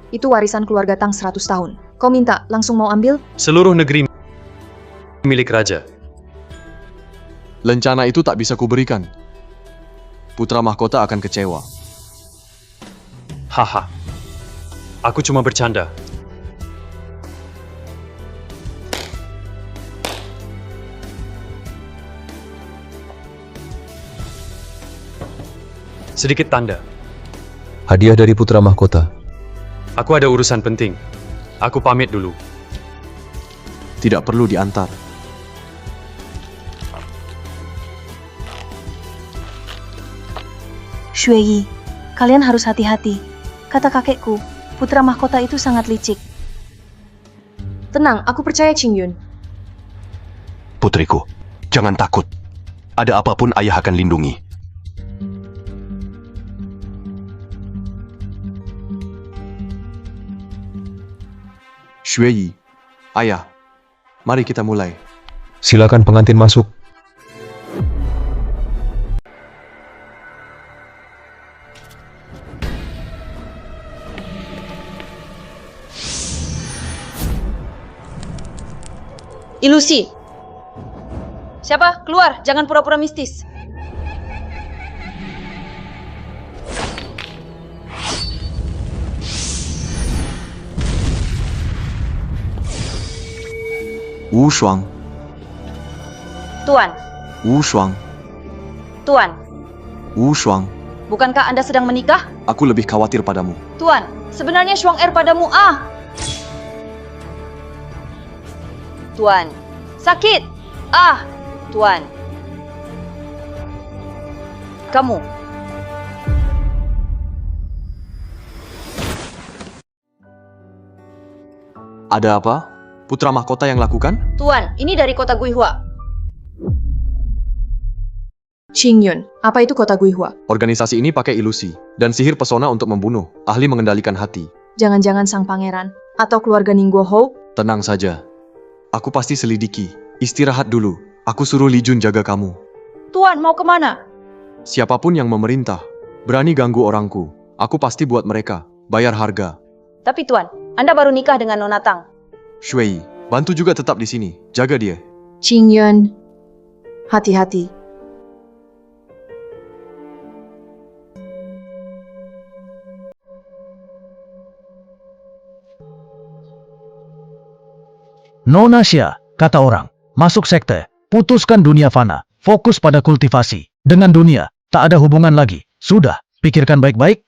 Itu warisan keluarga Tang 100 tahun. Kau minta langsung mau ambil? Seluruh negeri milik raja. lencana itu tak bisa kuberikan. Putra mahkota akan kecewa. Haha. Aku cuma bercanda. Sedikit tanda. Hadiah dari putra mahkota. Aku ada urusan penting. Aku pamit dulu. Tidak perlu diantar. Shui Yi, kalian harus hati-hati. Kata kakekku, putra mahkota itu sangat licik. Tenang, aku percaya Qingyun. Putriku, jangan takut. Ada apapun ayah akan lindungi. Shui Yi, ayah, mari kita mulai. Silakan pengantin masuk. Ilusi. Siapa? Keluar, jangan pura-pura mistis. Wu Shuang, Tuan, Wu Shuang, Tuan, Wu Shuang. bukankah Anda sedang menikah? Aku lebih khawatir padamu. Tuan, sebenarnya Shuang Er padamu Tuan, sakit. Tuan. Kamu. Ada apa? Putra mahkota yang lakukan? Tuan, ini dari kota Guihua. Qingyun, apa itu kota Guihua? Organisasi ini pakai ilusi dan sihir pesona untuk membunuh, ahli mengendalikan hati. Jangan-jangan sang pangeran atau keluarga Ningguo Hou? Tenang saja. Aku pasti selidiki. Istirahat dulu. Aku suruh Li Jun jaga kamu. Tuan, mau kemana? Siapapun yang memerintah, berani ganggu orangku, aku pasti buat mereka bayar harga. Tapi Tuan, Anda baru nikah dengan Nona Tang. Shui, bantu juga tetap di sini. Jaga dia. Qingyun, hati-hati. Nona Xia, kata orang, masuk sekte, putuskan dunia fana, fokus pada kultivasi. Dengan dunia, tak ada hubungan lagi. Sudah, pikirkan baik-baik.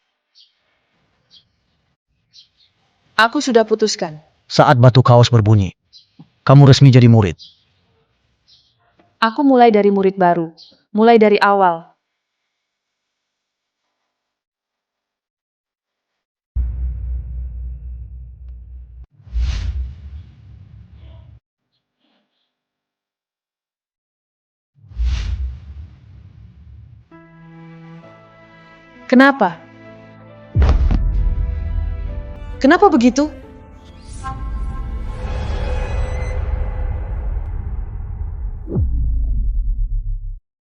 Aku sudah putuskan. Saat batu kaos berbunyi, kamu resmi jadi murid. Aku mulai dari murid baru. Mulai dari awal. Kenapa? Kenapa begitu?